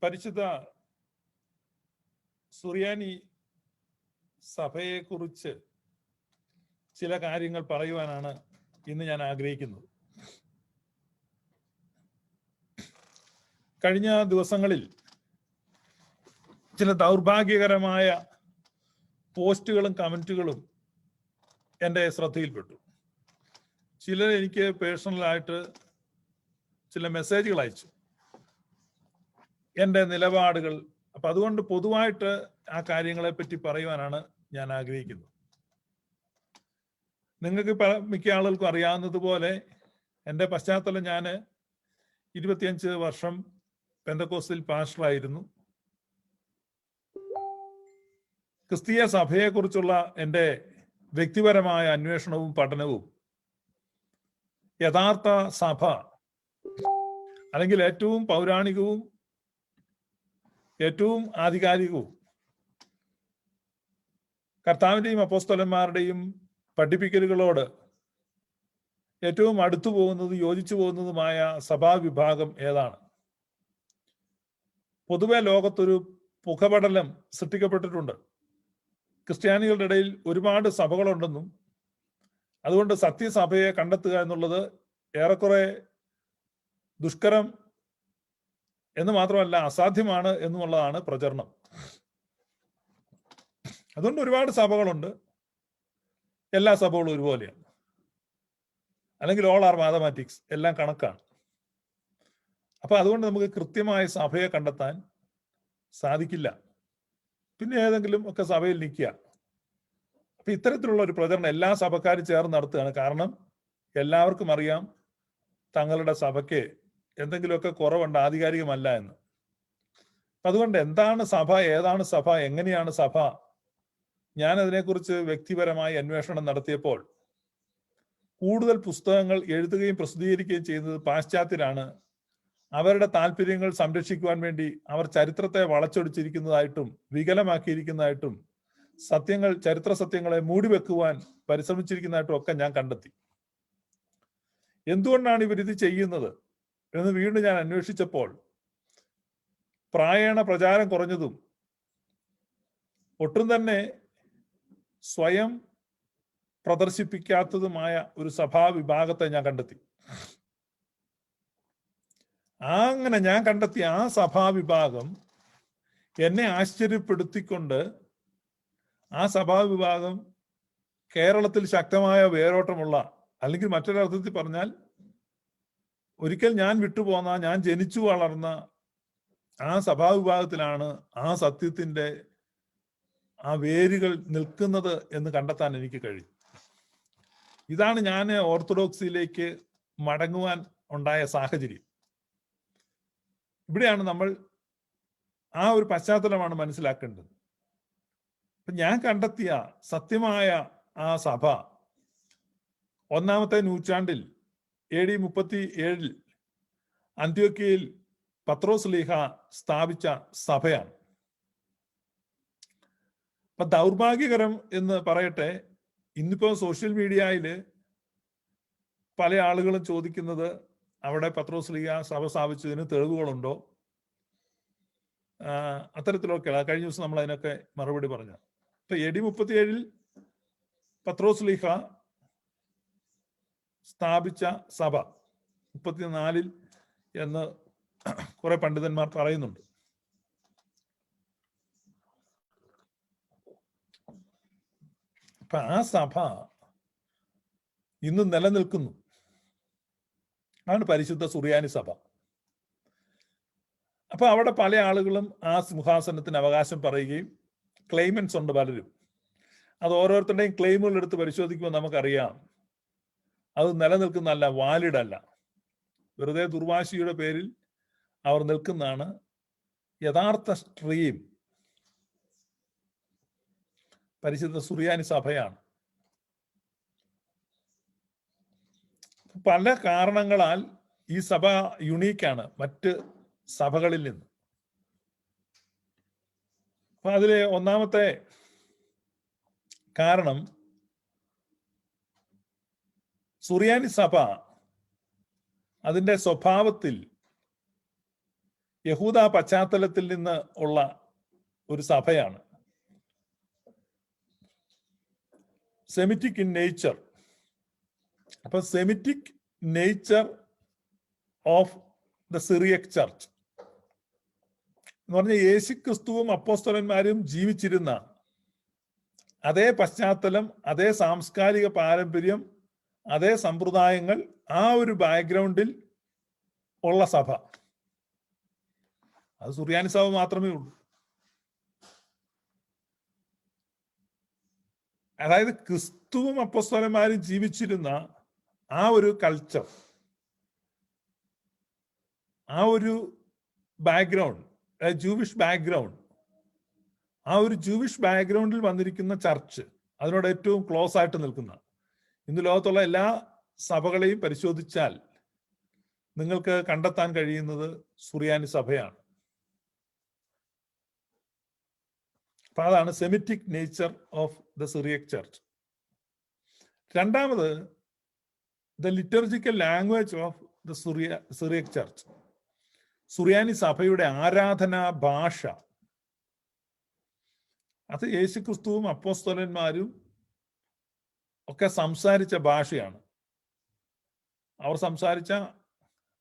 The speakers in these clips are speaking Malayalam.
പരിശുദ്ധ സുറിയാനി സഭയെക്കുറിച്ച് ചില കാര്യങ്ങൾ പറയുവാനാണ് ഇന്ന് ഞാൻ ആഗ്രഹിക്കുന്നത്. കഴിഞ്ഞ ദിവസങ്ങളിൽ ചില ദൗർഭാഗ്യകരമായ പോസ്റ്റുകളും കമന്റുകളും എൻ്റെ ശ്രദ്ധയിൽപ്പെട്ടു. ചിലർ എനിക്ക് പേഴ്സണലായിട്ട് ചില മെസ്സേജുകൾ അയച്ചു, എൻ്റെ നിലപാടുകൾ. അപ്പൊ അതുകൊണ്ട് പൊതുവായിട്ട് ആ കാര്യങ്ങളെ പറ്റി പറയുവാനാണ് ഞാൻ ആഗ്രഹിക്കുന്നത്. നിങ്ങൾക്ക് മിക്ക ആളുകൾക്കും അറിയാവുന്നതുപോലെ എൻ്റെ പശ്ചാത്തലം, ഞാൻ 25 വർഷം പെന്തക്കോസ്തിൽ പാസ്റ്ററായിരുന്നു. ക്രിസ്തീയ സഭയെക്കുറിച്ചുള്ള എൻ്റെ വ്യക്തിപരമായ അന്വേഷണവും പഠനവും യഥാർത്ഥ സഭ അല്ലെങ്കിൽ ഏറ്റവും പൗരാണികവും ഏറ്റവും ആധികാരികവും കർത്താവിൻ്റെയും അപ്പോസ്തലന്മാരുടെയും പഠിപ്പിക്കലുകളോട് ഏറ്റവും അടുത്തു പോകുന്നതും യോജിച്ചു പോകുന്നതുമായ സഭാവിഭാഗം ഏതാണ്? പൊതുവെ ലോകത്തൊരു പുകപടലം സൃഷ്ടിക്കപ്പെട്ടിട്ടുണ്ട്. ക്രിസ്ത്യാനികളുടെ ഇടയിൽ ഒരുപാട് സഭകളുണ്ടെന്നും അതുകൊണ്ട് സത്യസഭയെ കണ്ടെത്തുക എന്നുള്ളത് ഏറെക്കുറെ ദുഷ്കരം എന്ന് മാത്രമല്ല അസാധ്യമാണ് എന്നുള്ളതാണ് പ്രചരണം. അതുകൊണ്ട് ഒരുപാട് സഭകളുണ്ട്. എല്ലാ സഭകളും ഒരുപോലെയാണ്, അല്ലെങ്കിൽ ഓൾ ആർ മാത്തമാറ്റിക്സ്, എല്ലാം കണക്കാണ്. അപ്പൊ അതുകൊണ്ട് നമുക്ക് കൃത്യമായ സഭയെ കണ്ടെത്താൻ സാധിക്കില്ല. പിന്നെ ഏതെങ്കിലും ഒക്കെ സഭയിൽ നിൽക്കുക. അപ്പൊ ഇത്തരത്തിലുള്ള ഒരു പ്രചരണം എല്ലാ സഭക്കാരും ചേർന്ന് നടത്തുകയാണ്. കാരണം എല്ലാവർക്കും അറിയാം തങ്ങളുടെ സഭയ്ക്ക് എന്തെങ്കിലുമൊക്കെ കുറവുണ്ട്, ആധികാരികമല്ല എന്ന്. അതുകൊണ്ട് എന്താണ് സഭ, ഏതാണ് സഭ, എങ്ങനെയാണ് സഭ, ഞാൻ അതിനെക്കുറിച്ച് വ്യക്തിപരമായി അന്വേഷണം നടത്തിയപ്പോൾ കൂടുതൽ പുസ്തകങ്ങൾ എഴുതുകയും പ്രസിദ്ധീകരിക്കുകയും ചെയ്യുന്നത് പാശ്ചാത്യരാണ്. അവരുടെ താല്പര്യങ്ങൾ സംരക്ഷിക്കുവാൻ വേണ്ടി അവർ ചരിത്രത്തെ വളച്ചൊടിച്ചിരിക്കുന്നതായിട്ടും വികലമാക്കിയിരിക്കുന്നതായിട്ടും ചരിത്ര സത്യങ്ങളെ മൂടിവെക്കുവാൻ പരിശ്രമിച്ചിരിക്കുന്നതായിട്ടും ഒക്കെ ഞാൻ കണ്ടെത്തി. എന്തുകൊണ്ടാണ് ഇവരിത് ചെയ്യുന്നത് എന്ന് വീണ്ടും ഞാൻ അന്വേഷിച്ചപ്പോൾ പ്രായേണ പ്രചാരം കുറഞ്ഞതും ഒട്ടും തന്നെ സ്വയം പ്രദർശിപ്പിക്കാത്തതുമായ ഒരു സഭാവിഭാഗത്തെ ഞാൻ കണ്ടെത്തി. അങ്ങനെ ഞാൻ കണ്ടെത്തിയ ആ സഭാവിഭാഗം എന്നെ ആശ്ചര്യപ്പെടുത്തിക്കൊണ്ട് ആ സഭാവിഭാഗം കേരളത്തിൽ ശക്തമായ വേരോട്ടമുള്ള, അല്ലെങ്കിൽ മറ്റൊരർത്ഥത്തിൽ പറഞ്ഞാൽ ഒരിക്കൽ ഞാൻ വിട്ടുപോന്ന, ഞാൻ ജനിച്ചു വളർന്ന ആ സഭാവിഭാഗത്തിലാണ് ആ സത്യത്തിന്റെ ആ വേരുകൾ നിൽക്കുന്നത് എന്ന് കണ്ടെത്താൻ എനിക്ക് കഴിയും. ഇതാണ് ഞാൻ ഓർത്തഡോക്സിയിലേക്ക് മടങ്ങുവാൻ ഉണ്ടായ സാഹചര്യം. ഇവിടെയാണ് നമ്മൾ ആ ഒരു പശ്ചാത്തലമാണ് മനസ്സിലാക്കേണ്ടത്. അപ്പൊ ഞാൻ കണ്ടെത്തിയ സത്യമായ ആ സഭ 1-ാമത്തെ നൂറ്റാണ്ടിൽ AD 37 അന്ത്യോക്യയിൽ പത്രോസ് ലീഹ സ്ഥാപിച്ച സഭയാണ്. അപ്പൊ ദൗർഭാഗ്യകരം എന്ന് പറയട്ടെ, ഇന്നിപ്പോ സോഷ്യൽ മീഡിയയിൽ പല ആളുകളും ചോദിക്കുന്നത് അവിടെ പത്രോസ് ലീഹ സഭ സ്ഥാപിച്ചതിന് തെളിവുകളുണ്ടോ, അത്തരത്തിലൊക്കെയാണ്. കഴിഞ്ഞ ദിവസം നമ്മൾ അതിനൊക്കെ മറുപടി പറഞ്ഞു. ഇപ്പൊ AD 37 പത്രോസ് ലീഹ സ്ഥാപിച്ച സഭ 34 എന്ന് കുറെ പണ്ഡിതന്മാർ പറയുന്നുണ്ട്. അപ്പൊ ആ സഭ ഇന്ന് നിലനിൽക്കുന്നു. ആണ് പരിശുദ്ധ സുറിയാനി സഭ. അപ്പൊ അവിടെ പല ആളുകളും ആ സിംഹാസനത്തിന് അവകാശം പറയുകയും ക്ലെയിമൻസ് ഉണ്ട് പലരും. അത് ഓരോരുത്തരുടെയും ക്ലെയിമുകൾ എടുത്ത് പരിശോധിക്കുമ്പോൾ നമുക്കറിയാം അത് നിലനിൽക്കുന്നതല്ല, വാലിഡ് അല്ല. വെറുതെ ദുർവാശിയുടെ പേരിൽ അവർ നിൽക്കുന്നതാണ്. യഥാർത്ഥ സ്ട്രീം പരിശുദ്ധ സുറിയാനി സഭയാണ്. പല കാരണങ്ങളാൽ ഈ സഭ യുണീക്കാണ് മറ്റ് സഭകളിൽ നിന്ന്. അപ്പൊ അതിലെ ഒന്നാമത്തെ കാരണം, സുറിയാനി സഭ അതിൻ്റെ സ്വഭാവത്തിൽ യഹൂദ പശ്ചാത്തലത്തിൽ നിന്ന് ഉള്ള ഒരു സഭയാണ്. Semitic in nature. അപ്പൊ Semitic nature of the Syriac church എന്ന് പറഞ്ഞാൽ യേശുക്രിസ്തുവും അപ്പോസ്തലന്മാരും ജീവിച്ചിരുന്ന അതേ പശ്ചാത്തലം, അതേ സാംസ്കാരിക പാരമ്പര്യം, അതേ സമ്പ്രദായങ്ങൾ, ആ ഒരു ബാക്ക്ഗ്രൗണ്ടിൽ ഉള്ള സഭ. അത് സുറിയാനി സഭ മാത്രമേ ഉള്ളൂ. അതായത് ക്രിസ്തുവും അപ്പോസ്തലന്മാരും ജീവിച്ചിരുന്ന ആ ഒരു കൾച്ചർ, ആ ഒരു ബാക്ക്ഗ്രൗണ്ട്, ജൂവിഷ് ബാക്ക്ഗ്രൗണ്ട്, ആ ഒരു ജൂവിഷ് ബാക്ക്ഗ്രൗണ്ടിൽ വന്നിരിക്കുന്ന ചർച്ച്, അതിനോട് ഏറ്റവും ക്ലോസ് ആയിട്ട് നിൽക്കുന്ന, ഇന്ന് ലോകത്തുള്ള എല്ലാ സഭകളെയും പരിശോധിച്ചാൽ നിങ്ങൾക്ക് കണ്ടെത്താൻ കഴിയുന്നത് സുറിയാനി സഭയാണ്. അപ്പൊ അതാണ് Semitic nature of the Syriac church. രണ്ടാമത്, the liturgical language of the Syriac church. സുറിയാനി സഭയുടെ ആരാധനാ ഭാഷ, അത് യേശുക്രിസ്തുവും അപ്പോസ്തലന്മാരും ഒക്കെ സംസാരിച്ച ഭാഷയാണ്. അവർ സംസാരിച്ച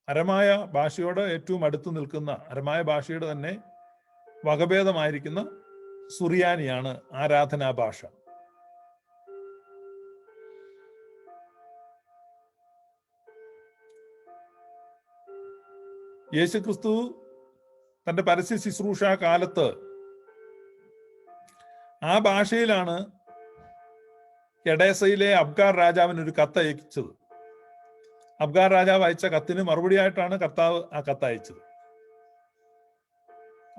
അരമായ ഭാഷയോട് ഏറ്റവും അടുത്ത് നിൽക്കുന്ന, അരമായ ഭാഷയുടെ തന്നെ വകഭേദമായിരിക്കുന്ന സുറിയാനിയാണ് ആരാധനാ ഭാഷ. യേശുക്രിസ്തു തന്റെ പരസ്യ ശുശ്രൂഷ കാലത്ത് ആ ഭാഷയിലാണ് എഡേസയിലെ അബ്ഗാർ രാജാവിന് ഒരു കത്ത് അയച്ചത്. അബ്ഗാർ രാജാവ് അയച്ച കത്തിന് മറുപടിയായിട്ടാണ് കർത്താവ് ആ കത്ത് അയച്ചത്.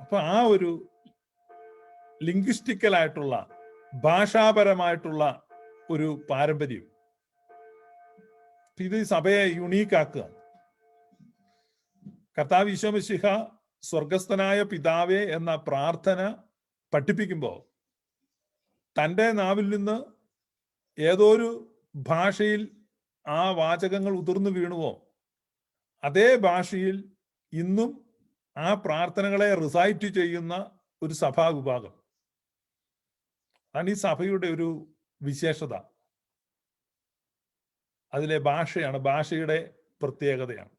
അപ്പൊ ആ ഒരു ലിംഗ്വിസ്റ്റിക്കലായിട്ടുള്ള, ഭാഷാപരമായിട്ടുള്ള ഒരു പാരമ്പര്യം, ഇത് സഭയെ യുണീക്കാക്കുക. കർത്താവ് ഈശോ മിശിഹ സ്വർഗസ്ഥനായ പിതാവേ എന്ന പ്രാർത്ഥന പഠിപ്പിക്കുമ്പോൾ തൻ്റെ നാവിൽ നിന്ന് ഏതൊരു ഭാഷയിൽ ആ വാചകങ്ങൾ ഉതിർന്നു വീണുവോ അതേ ഭാഷയിൽ ഇന്നും ആ പ്രാർത്ഥനകളെ റിസൈറ്റ് ചെയ്യുന്ന ഒരു സഭാ വിഭാഗം. അതാണ് ഈ സഭയുടെ ഒരു വിശേഷത. അതിലെ ഭാഷയാണ്, ഭാഷയുടെ പ്രത്യേകതയാണ്.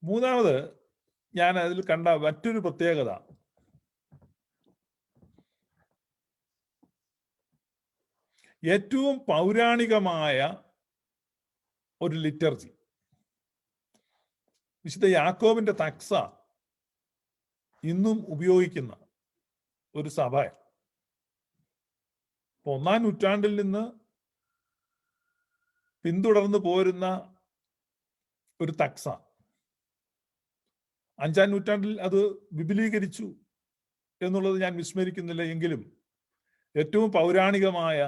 മൂന്നാമത് ഞാൻ അതിൽ കണ്ട മറ്റൊരു പ്രത്യേകത, ഏറ്റവും പൗരാണികമായ ഒരു ലിറ്റർജി, വിശുദ്ധ യാക്കോബിന്റെ തക്സ ഇന്നും ഉപയോഗിക്കുന്ന ഒരു സഭ. ഒന്നാം നൂറ്റാണ്ടിൽ നിന്ന് പിന്തുടർന്നു പോരുന്ന ഒരു തക്സ, അഞ്ചാം നൂറ്റാണ്ടിൽ അത് വിപുലീകരിച്ചു എന്നുള്ളത് ഞാൻ വിസ്മരിക്കുന്നില്ല. എങ്കിലും ഏറ്റവും പൗരാണികമായ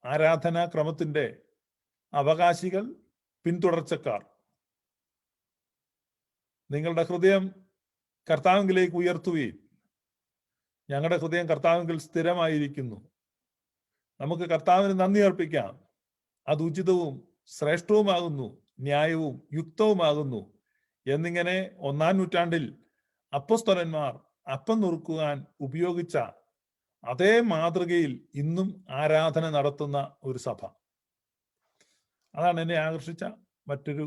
ആരാധനാക്രമത്തിന്റെ അവകാശികൾ, പിന്തുടർച്ചക്കാർ, നിങ്ങളുടെ ഹൃദയം കർത്താവിലേക്ക് ഉയർത്തുകയും, ഞങ്ങളുടെ ഹൃദയം കർത്താവിൽ സ്ഥിരമായിരിക്കുന്നു, നമുക്ക് കർത്താവിന് നന്ദി അർപ്പിക്കാം, അത് ഉചിതവും ശ്രേഷ്ഠവുമാകുന്നു, ന്യായവും യുക്തവുമാകുന്നു എന്നിങ്ങനെ ഒന്നാം നൂറ്റാണ്ടിൽ അപ്പോസ്തലന്മാർ അപ്പം നുറുക്കുവാൻ ഉപയോഗിച്ച അതേ മാതൃകയിൽ ഇന്നും ആരാധന നടത്തുന്ന ഒരു സഭ. അതാണ് എന്നെ ആകർഷിച്ച മറ്റൊരു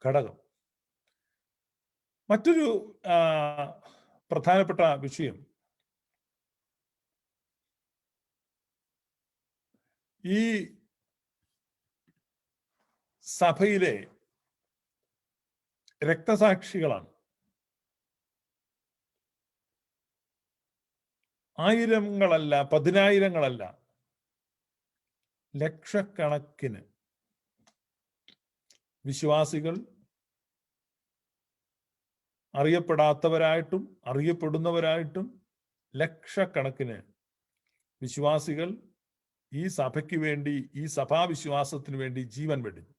ഘടകം. മറ്റൊരു പ്രധാനപ്പെട്ട വിഷയം, ഈ സഭയിലെ രക്തസാക്ഷികളാണ്. ആയിരങ്ങളല്ല, പതിനായിരങ്ങളല്ല, ലക്ഷക്കണക്കിന് വിശ്വാസികൾ, അറിയപ്പെടാത്തവരായിട്ടും അറിയപ്പെടുന്നവരായിട്ടും ലക്ഷക്കണക്കിന് വിശ്വാസികൾ ഈ സഭയ്ക്ക് വേണ്ടി, ഈ സഭാവിശ്വാസത്തിന് വേണ്ടി ജീവൻ വെടിഞ്ഞു.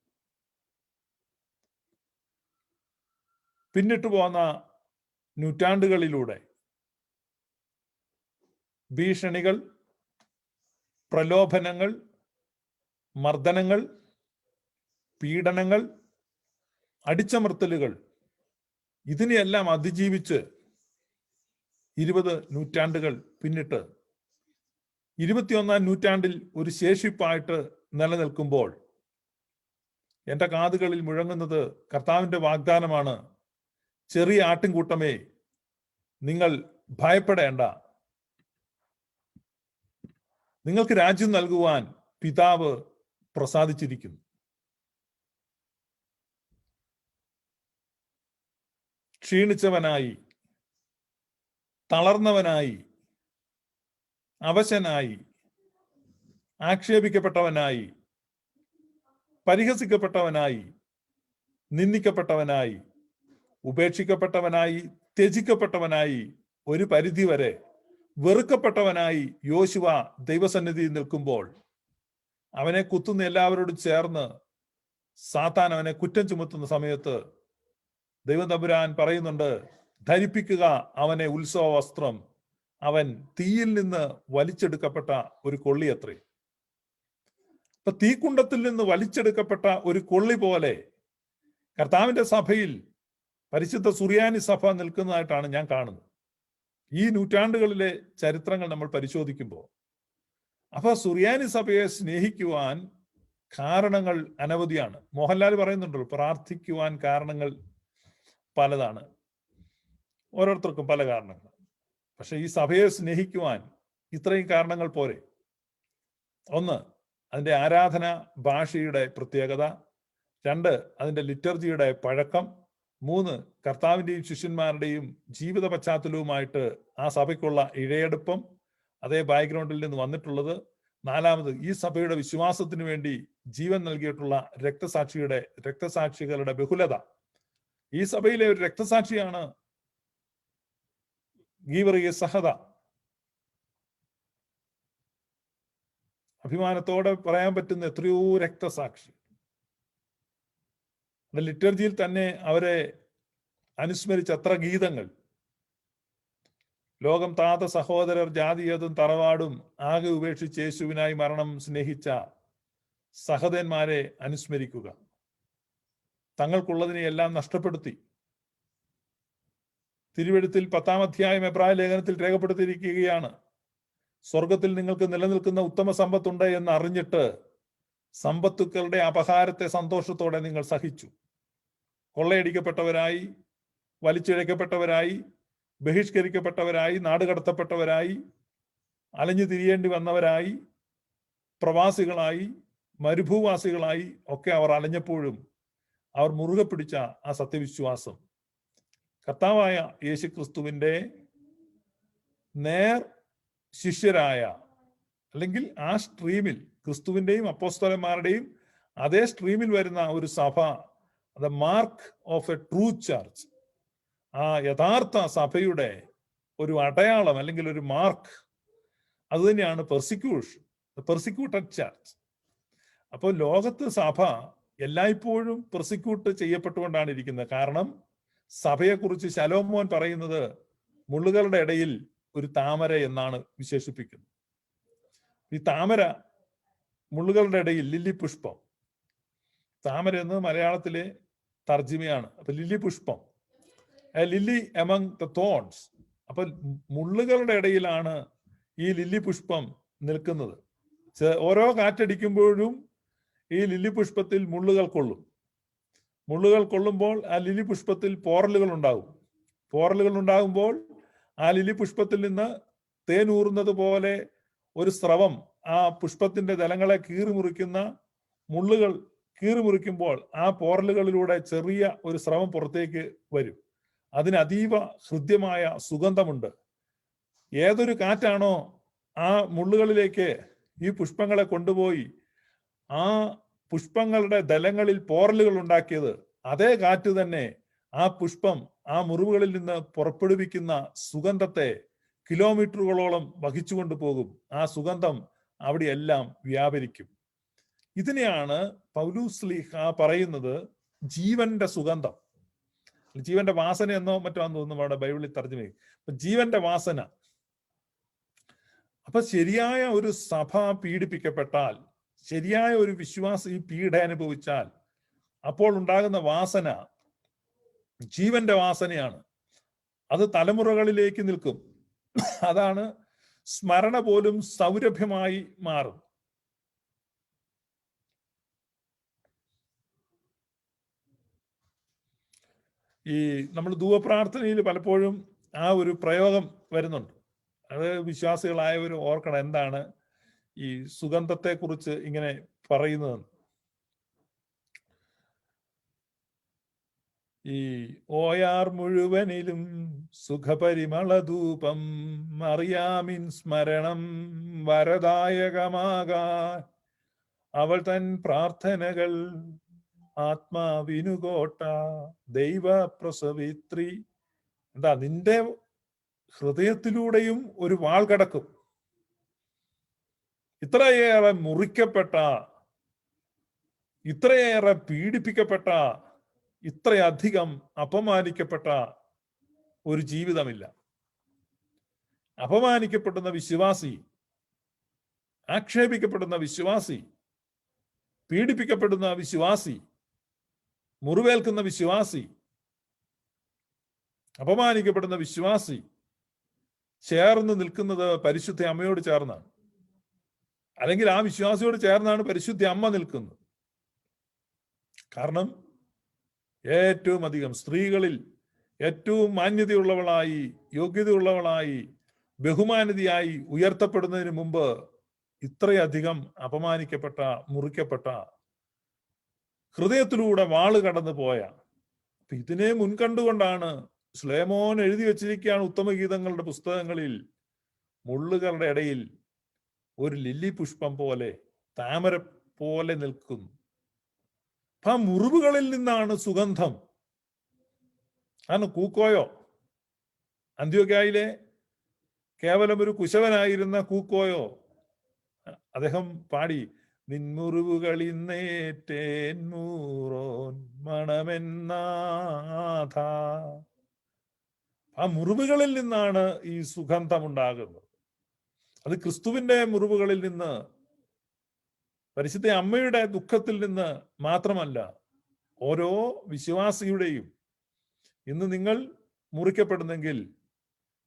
പിന്നിട്ട് പോന്ന നൂറ്റാണ്ടുകളിലൂടെ ഭീഷണികൾ, പ്രലോഭനങ്ങൾ, മർദ്ദനങ്ങൾ, പീഡനങ്ങൾ, അടിച്ചമർത്തലുകൾ, ഇതിനെയെല്ലാം അതിജീവിച്ച് 20 നൂറ്റാണ്ടുകൾ പിന്നിട്ട് 21-ാം നൂറ്റാണ്ടിൽ ഒരു ശേഷിപ്പായിട്ട് നിലനിൽക്കുമ്പോൾ എൻ്റെ കാതുകളിൽ മുഴങ്ങുന്നത് കർത്താവിൻ്റെ വാഗ്ദാനമാണ്. ചെറിയ ആട്ടിൻകൂട്ടമേ, നിങ്ങൾ ഭയപ്പെടേണ്ട. നിങ്ങൾക്ക് രാജ്യം നൽകുവാൻ പിതാവ് പ്രസാദിച്ചിരിക്കുന്നു. ക്ഷീണിച്ചവനായി, തളർന്നവനായി, അവശനായി, ആക്ഷേപിക്കപ്പെട്ടവനായി, പരിഹസിക്കപ്പെട്ടവനായി, നിന്ദിക്കപ്പെട്ടവനായി, ഉപേക്ഷിക്കപ്പെട്ടവനായി, ത്യജിക്കപ്പെട്ടവനായി, ഒരു പരിധിവരെ വെറുക്കപ്പെട്ടവനായി യോശുവ ദൈവസന്നിധിയിൽ നിൽക്കുമ്പോൾ അവനെ കുത്തുന്ന എല്ലാവരോടും ചേർന്ന് സാത്താൻ അവനെ കുറ്റം ചുമത്തുന്ന സമയത്ത് ദൈവം തമ്പുരാൻ പറയുന്നുണ്ട്, ധരിപ്പിക്കുക അവനെ ഉത്സവ വസ്ത്രം. അവൻ തീയിൽ നിന്ന് വലിച്ചെടുക്കപ്പെട്ട ഒരു കൊള്ളിയത്രേ. അപ്പൊ തീക്കുണ്ടത്തിൽ നിന്ന് വലിച്ചെടുക്കപ്പെട്ട ഒരു കൊള്ളി പോലെ കർത്താവിന്റെ സഭയിൽ പരിശുദ്ധ സുറിയാനി സഭ നിൽക്കുന്നതായിട്ടാണ് ഞാൻ കാണുന്നത്. ഈ നൂറ്റാണ്ടുകളിലെ ചരിത്രങ്ങൾ നമ്മൾ പരിശോധിക്കുമ്പോൾ അപ്പൊ സുറിയാനി സഭയെ സ്നേഹിക്കുവാൻ കാരണങ്ങൾ അനവധിയാണ്. മോഹൻലാൽ പറയുന്നുണ്ടല്ലോ, പ്രാർത്ഥിക്കുവാൻ കാരണങ്ങൾ പലതാണ്, ഓരോരുത്തർക്കും പല കാരണങ്ങൾ. പക്ഷെ ഈ സഭയെ സ്നേഹിക്കുവാൻ ഇത്രയും കാരണങ്ങൾ പോരെ. ഒന്ന്, അതിൻ്റെ ആരാധന ഭാഷയുടെ പ്രത്യേകത. 2, അതിൻ്റെ ലിറ്റർജിയുടെ പഴക്കം. 3, കർത്താവിൻ്റെയും ശിഷ്യന്മാരുടെയും ജീവിത പശ്ചാത്തലവുമായിട്ട് ആ സഭയ്ക്കുള്ള ഇഴയെടുപ്പം, അതേ ബാക്ക്ഗ്രൗണ്ടിൽ നിന്ന് വന്നിട്ടുള്ളത്. 4, ഈ സഭയുടെ വിശ്വാസത്തിന് വേണ്ടി ജീവൻ നൽകിയിട്ടുള്ള രക്തസാക്ഷികളുടെ ബഹുലത. ഈ സഭയിലെ ഒരു രക്തസാക്ഷിയാണ് ഗീവറിയ സഹദ. അഭിമാനത്തോടെ പറയാൻ പറ്റുന്ന എത്രയോ രക്തസാക്ഷി. ലിറ്റർജിയിൽ തന്നെ അവരെ അനുസ്മരിച്ച അത്ര ഗീതങ്ങൾ. ലോകം താത സഹോദരർ ജാതിയതും തറവാടും ആകെ ഉപേക്ഷിച്ച് യേശുവിനായി മരണം സ്നേഹിച്ച സഹോദരന്മാരെ അനുസ്മരിക്കുക. തങ്ങൾക്കുള്ളതിനെ എല്ലാം നഷ്ടപ്പെടുത്തി. തിരുവെഴുത്തിൽ 10-ാം അധ്യായം എബ്രായ ലേഖനത്തിൽ രേഖപ്പെടുത്തിയിരിക്കുകയാണ്, സ്വർഗത്തിൽ നിങ്ങൾക്ക് നിലനിൽക്കുന്ന ഉത്തമ സമ്പത്തുണ്ട് എന്ന് അറിഞ്ഞിട്ട് സമ്പത്തുക്കളുടെ അപഹാരത്തെ സന്തോഷത്തോടെ നിങ്ങൾ സഹിച്ചു. കൊള്ളയടിക്കപ്പെട്ടവരായി, വലിച്ചിഴക്കപ്പെട്ടവരായി, ബഹിഷ്കരിക്കപ്പെട്ടവരായി, നാടുകടത്തപ്പെട്ടവരായി, അലഞ്ഞു തിരിയേണ്ടി വന്നവരായി, പ്രവാസികളായി, മരുഭൂവാസികളായി ഒക്കെ അവർ അലഞ്ഞപ്പോഴും അവർ മുറുകെ പിടിച്ച ആ സത്യവിശ്വാസം കർത്താവായ യേശുക്രിസ്തുവിൻ്റെ നേർ ശിഷ്യരായ, അല്ലെങ്കിൽ ആ സ്ട്രീമിൽ ക്രിസ്തുവിൻ്റെയും അപ്പോസ്തലന്മാരുടെയും അതേ സ്ട്രീമിൽ വരുന്ന ഒരു സഭ, the mark of A true church, ആ യഥാർത്ഥ സഭയുടെ ഒരു അടയാളം അല്ലെങ്കിൽ ഒരു മാർക്ക്, അത് തന്നെയാണ് പെർസിക്യൂട്ടഡ് ചർച്ച്. അപ്പോൾ ലോകത്ത് സഭ എല്ലായ്പ്പോഴും പെർസിക്യൂട്ട് ചെയ്യപ്പെട്ടുകൊണ്ടാണ് ഇരിക്കുന്നത്. കാരണം സഭയെക്കുറിച്ച് ശലോമോൻ പറയുന്നത് മുള്ളുകളുടെ ഇടയിൽ ഒരു താമര എന്നാണ് വിശേഷിപ്പിക്കുന്നത്. ഈ താമര, മുള്ളുകളുടെ ഇടയിൽ ലില്ലി പുഷ്പം. താമര എന്ന് മലയാളത്തിലെ തർജിമയാണ്. അപ്പൊ ലില്ലി പുഷ്പം, ലില്ലി എമംഗ് ദ തോൺസ്. അപ്പൊ മുള്ളുകളുടെ ഇടയിലാണ് ഈ ലില്ലി പുഷ്പം നിൽക്കുന്നത്. ഓരോ കാറ്റടിക്കുമ്പോഴും ഈ ലില്ലി പുഷ്പത്തിൽ മുള്ളുകൾ കൊള്ളും. മുള്ളുകൾ കൊള്ളുമ്പോൾ ആ ലില്ലി പുഷ്പത്തിൽ പോറലുകൾ ഉണ്ടാകും. പോറലുകൾ ഉണ്ടാകുമ്പോൾ ആ ലില്ലി പുഷ്പത്തിൽ നിന്ന് തേനൂറുന്നത് പോലെ ഒരു സ്രവം ആ പുഷ്പത്തിന്റെ ദലങ്ങളെ കീറിമുറിക്കുന്ന മുള്ളുകൾ കീറിമുറിക്കുമ്പോൾ ആ പോറലുകളിലൂടെ ചെറിയ ഒരു സ്രവം പുറത്തേക്ക് വരും. അതിന് അതീവ ഹൃദ്യമായ സുഗന്ധമുണ്ട്. ഏതൊരു കാറ്റാണോ ആ മുള്ളുകളിലേക്ക് ഈ പുഷ്പങ്ങളെ കൊണ്ടുപോയി ആ പുഷ്പങ്ങളുടെ ദലങ്ങളിൽ പോറലുകൾ ഉണ്ടാക്കിയത്, അതേ കാറ്റ് തന്നെ ആ പുഷ്പം ആ മുറിവുകളിൽ നിന്ന് പുറപ്പെടുവിക്കുന്ന സുഗന്ധത്തെ കിലോമീറ്ററുകളോളം വഹിച്ചുകൊണ്ട് പോകും. ആ സുഗന്ധം അവിടെയെല്ലാം വ്യാപരിക്കും. ഇതിനെയാണ് പൗലൂസ് ശ്ലീഹ പറയുന്നത് ജീവന്റെ സുഗന്ധം, ജീവന്റെ വാസന എന്നോ മറ്റോ ആണെന്ന് തോന്നുന്നു അവിടെ ബൈബിളിൽ തർജ്ജമ ചെയ്യും. അപ്പൊ ജീവന്റെ വാസന. അപ്പൊ ശരിയായ ഒരു സഭ പീഡിപ്പിക്കപ്പെട്ടാൽ, ശരിയായ ഒരു വിശ്വാസി പീഡ അനുഭവിച്ചാൽ അപ്പോൾ ഉണ്ടാകുന്ന വാസന ജീവന്റെ വാസനയാണ്. അത് തലമുറകളിലേക്ക് നിൽക്കും. അതാണ് സ്മരണ പോലും സൗരഭ്യമായി മാറും. ഈ നമ്മൾ ധൂവപ്രാർത്ഥനയിൽ പലപ്പോഴും ആ ഒരു പ്രയോഗം വരുന്നുണ്ട്. അത് വിശ്വാസികളായവർ ഓർക്കണം എന്താണ് ഈ സുഗന്ധത്തെ കുറിച്ച് ഇങ്ങനെ പറയുന്നതെന്ന്. ഈ ഓയാർ മുഴുവനിലും സുഖപരിമളധൂപം മറിയാമിൻ സ്മരണം വരദായകമാകാൻ അവൾ തൻ പ്രാർത്ഥനകൾ ആത്മാവിനുകോട്ട ദൈവ പ്രസവിത്രി. എന്താ, നിന്റെ ഹൃദയത്തിലൂടെയും ഒരു വാൾ കടക്കും. ഇത്രയേറെ മുറിക്കപ്പെട്ട, ഇത്രയേറെ പീഡിപ്പിക്കപ്പെട്ട, ഇത്രയധികം അപമാനിക്കപ്പെട്ട ഒരു ജീവിതമില്ല. അപമാനിക്കപ്പെടുന്ന വിശ്വാസി, ആക്ഷേപിക്കപ്പെടുന്ന വിശ്വാസി, പീഡിപ്പിക്കപ്പെടുന്ന വിശ്വാസി, മുറിവേൽക്കുന്ന വിശ്വാസി, അപമാനിക്കപ്പെടുന്ന വിശ്വാസി ചേർന്ന് നിൽക്കുന്നത് പരിശുദ്ധ അമ്മയോട് ചേർന്നാണ്. അല്ലെങ്കിൽ ആ വിശ്വാസിയോട് ചേർന്നാണ് പരിശുദ്ധ അമ്മ നിൽക്കുന്നത്. കാരണം ഏറ്റവും അധികം സ്ത്രീകളിൽ ഏറ്റവും മാന്യതയുള്ളവളായി, യോഗ്യതയുള്ളവളായി, ബഹുമാനതയായി ഉയർത്തപ്പെടുന്നതിന് മുമ്പ് ഇത്രയധികം അപമാനിക്കപ്പെട്ട, മുറിക്കപ്പെട്ട, ഹൃദയത്തിലൂടെ വാള് കടന്നു പോയ, ഇതിനെ മുൻകണ്ടുകൊണ്ടാണ് ശ്ലേമോൻ എഴുതി വച്ചിരിക്കുകയാണ് ഉത്തമഗീതങ്ങളുടെ പുസ്തകങ്ങളിൽ, മുള്ളുകളുടെ ഇടയിൽ ഒരു ലില്ലി പുഷ്പം പോലെ, താമര പോലെ നിൽക്കുന്നു. ആ മുറിവുകളിൽ നിന്നാണ് സുഗന്ധം. കാരണം കൂക്കോയോ, അന്ത്യോക്യയിലെ കേവലം ഒരു കുശവനായിരുന്ന കൂക്കോയോ, അദ്ദേഹം പാടി നിൻമുറിവുകളിന്നേറ്റേൻ മൂറോൻ മണമെന്നാഥ. ആ മുറിവുകളിൽ നിന്നാണ് ഈ സുഗന്ധം ഉണ്ടാകുന്നത്. അത് ക്രിസ്തുവിന്റെ മുറിവുകളിൽ നിന്ന്, പരിശുദ്ധ അമ്മയുടെ ദുഃഖത്തിൽ നിന്ന് മാത്രമല്ല, ഓരോ വിശ്വാസിയുടെയും. ഇന്ന് നിങ്ങൾ മുറിക്കപ്പെടുന്നെങ്കിൽ,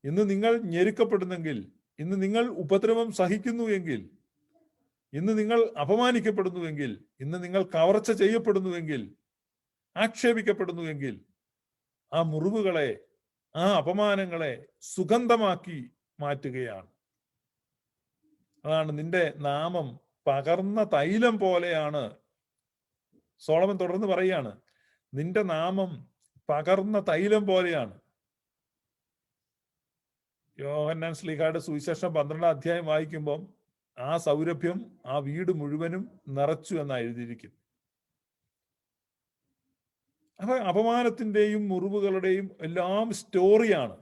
ഇന്ന് നിങ്ങൾ ഞെരുക്കപ്പെടുന്നെങ്കിൽ, ഇന്ന് നിങ്ങൾ ഉപദ്രവം സഹിക്കുന്നു എങ്കിൽ, ഇന്ന് നിങ്ങൾ അപമാനിക്കപ്പെടുന്നുവെങ്കിൽ, ഇന്ന് നിങ്ങൾ കവർച്ച ചെയ്യപ്പെടുന്നുവെങ്കിൽ, ആക്ഷേപിക്കപ്പെടുന്നുവെങ്കിൽ, ആ മുറിവുകളെ, ആ അപമാനങ്ങളെ സുഗന്ധമാക്കി മാറ്റുകയാണ്. അതാണ് നിന്റെ നാമം പകർന്ന തൈലം പോലെയാണ്. സോളമൻ തുടർന്ന് പറയുകയാണ്, നിന്റെ നാമം പകർന്ന തൈലം പോലെയാണ്. യോഹന്നാൻ ശ്ലീഹായുടെ സുവിശേഷം 12-ാം അധ്യായം വായിക്കുമ്പോൾ ആ സൗരഭ്യം ആ വീട് മുഴുവനും നിറച്ചു എന്നാണ് എഴുതിയിരിക്കുന്നത്. അപ്പൊ അപമാനത്തിന്റെയും മുറിവുകളുടെയും എല്ലാം സ്റ്റോറിയാണ്.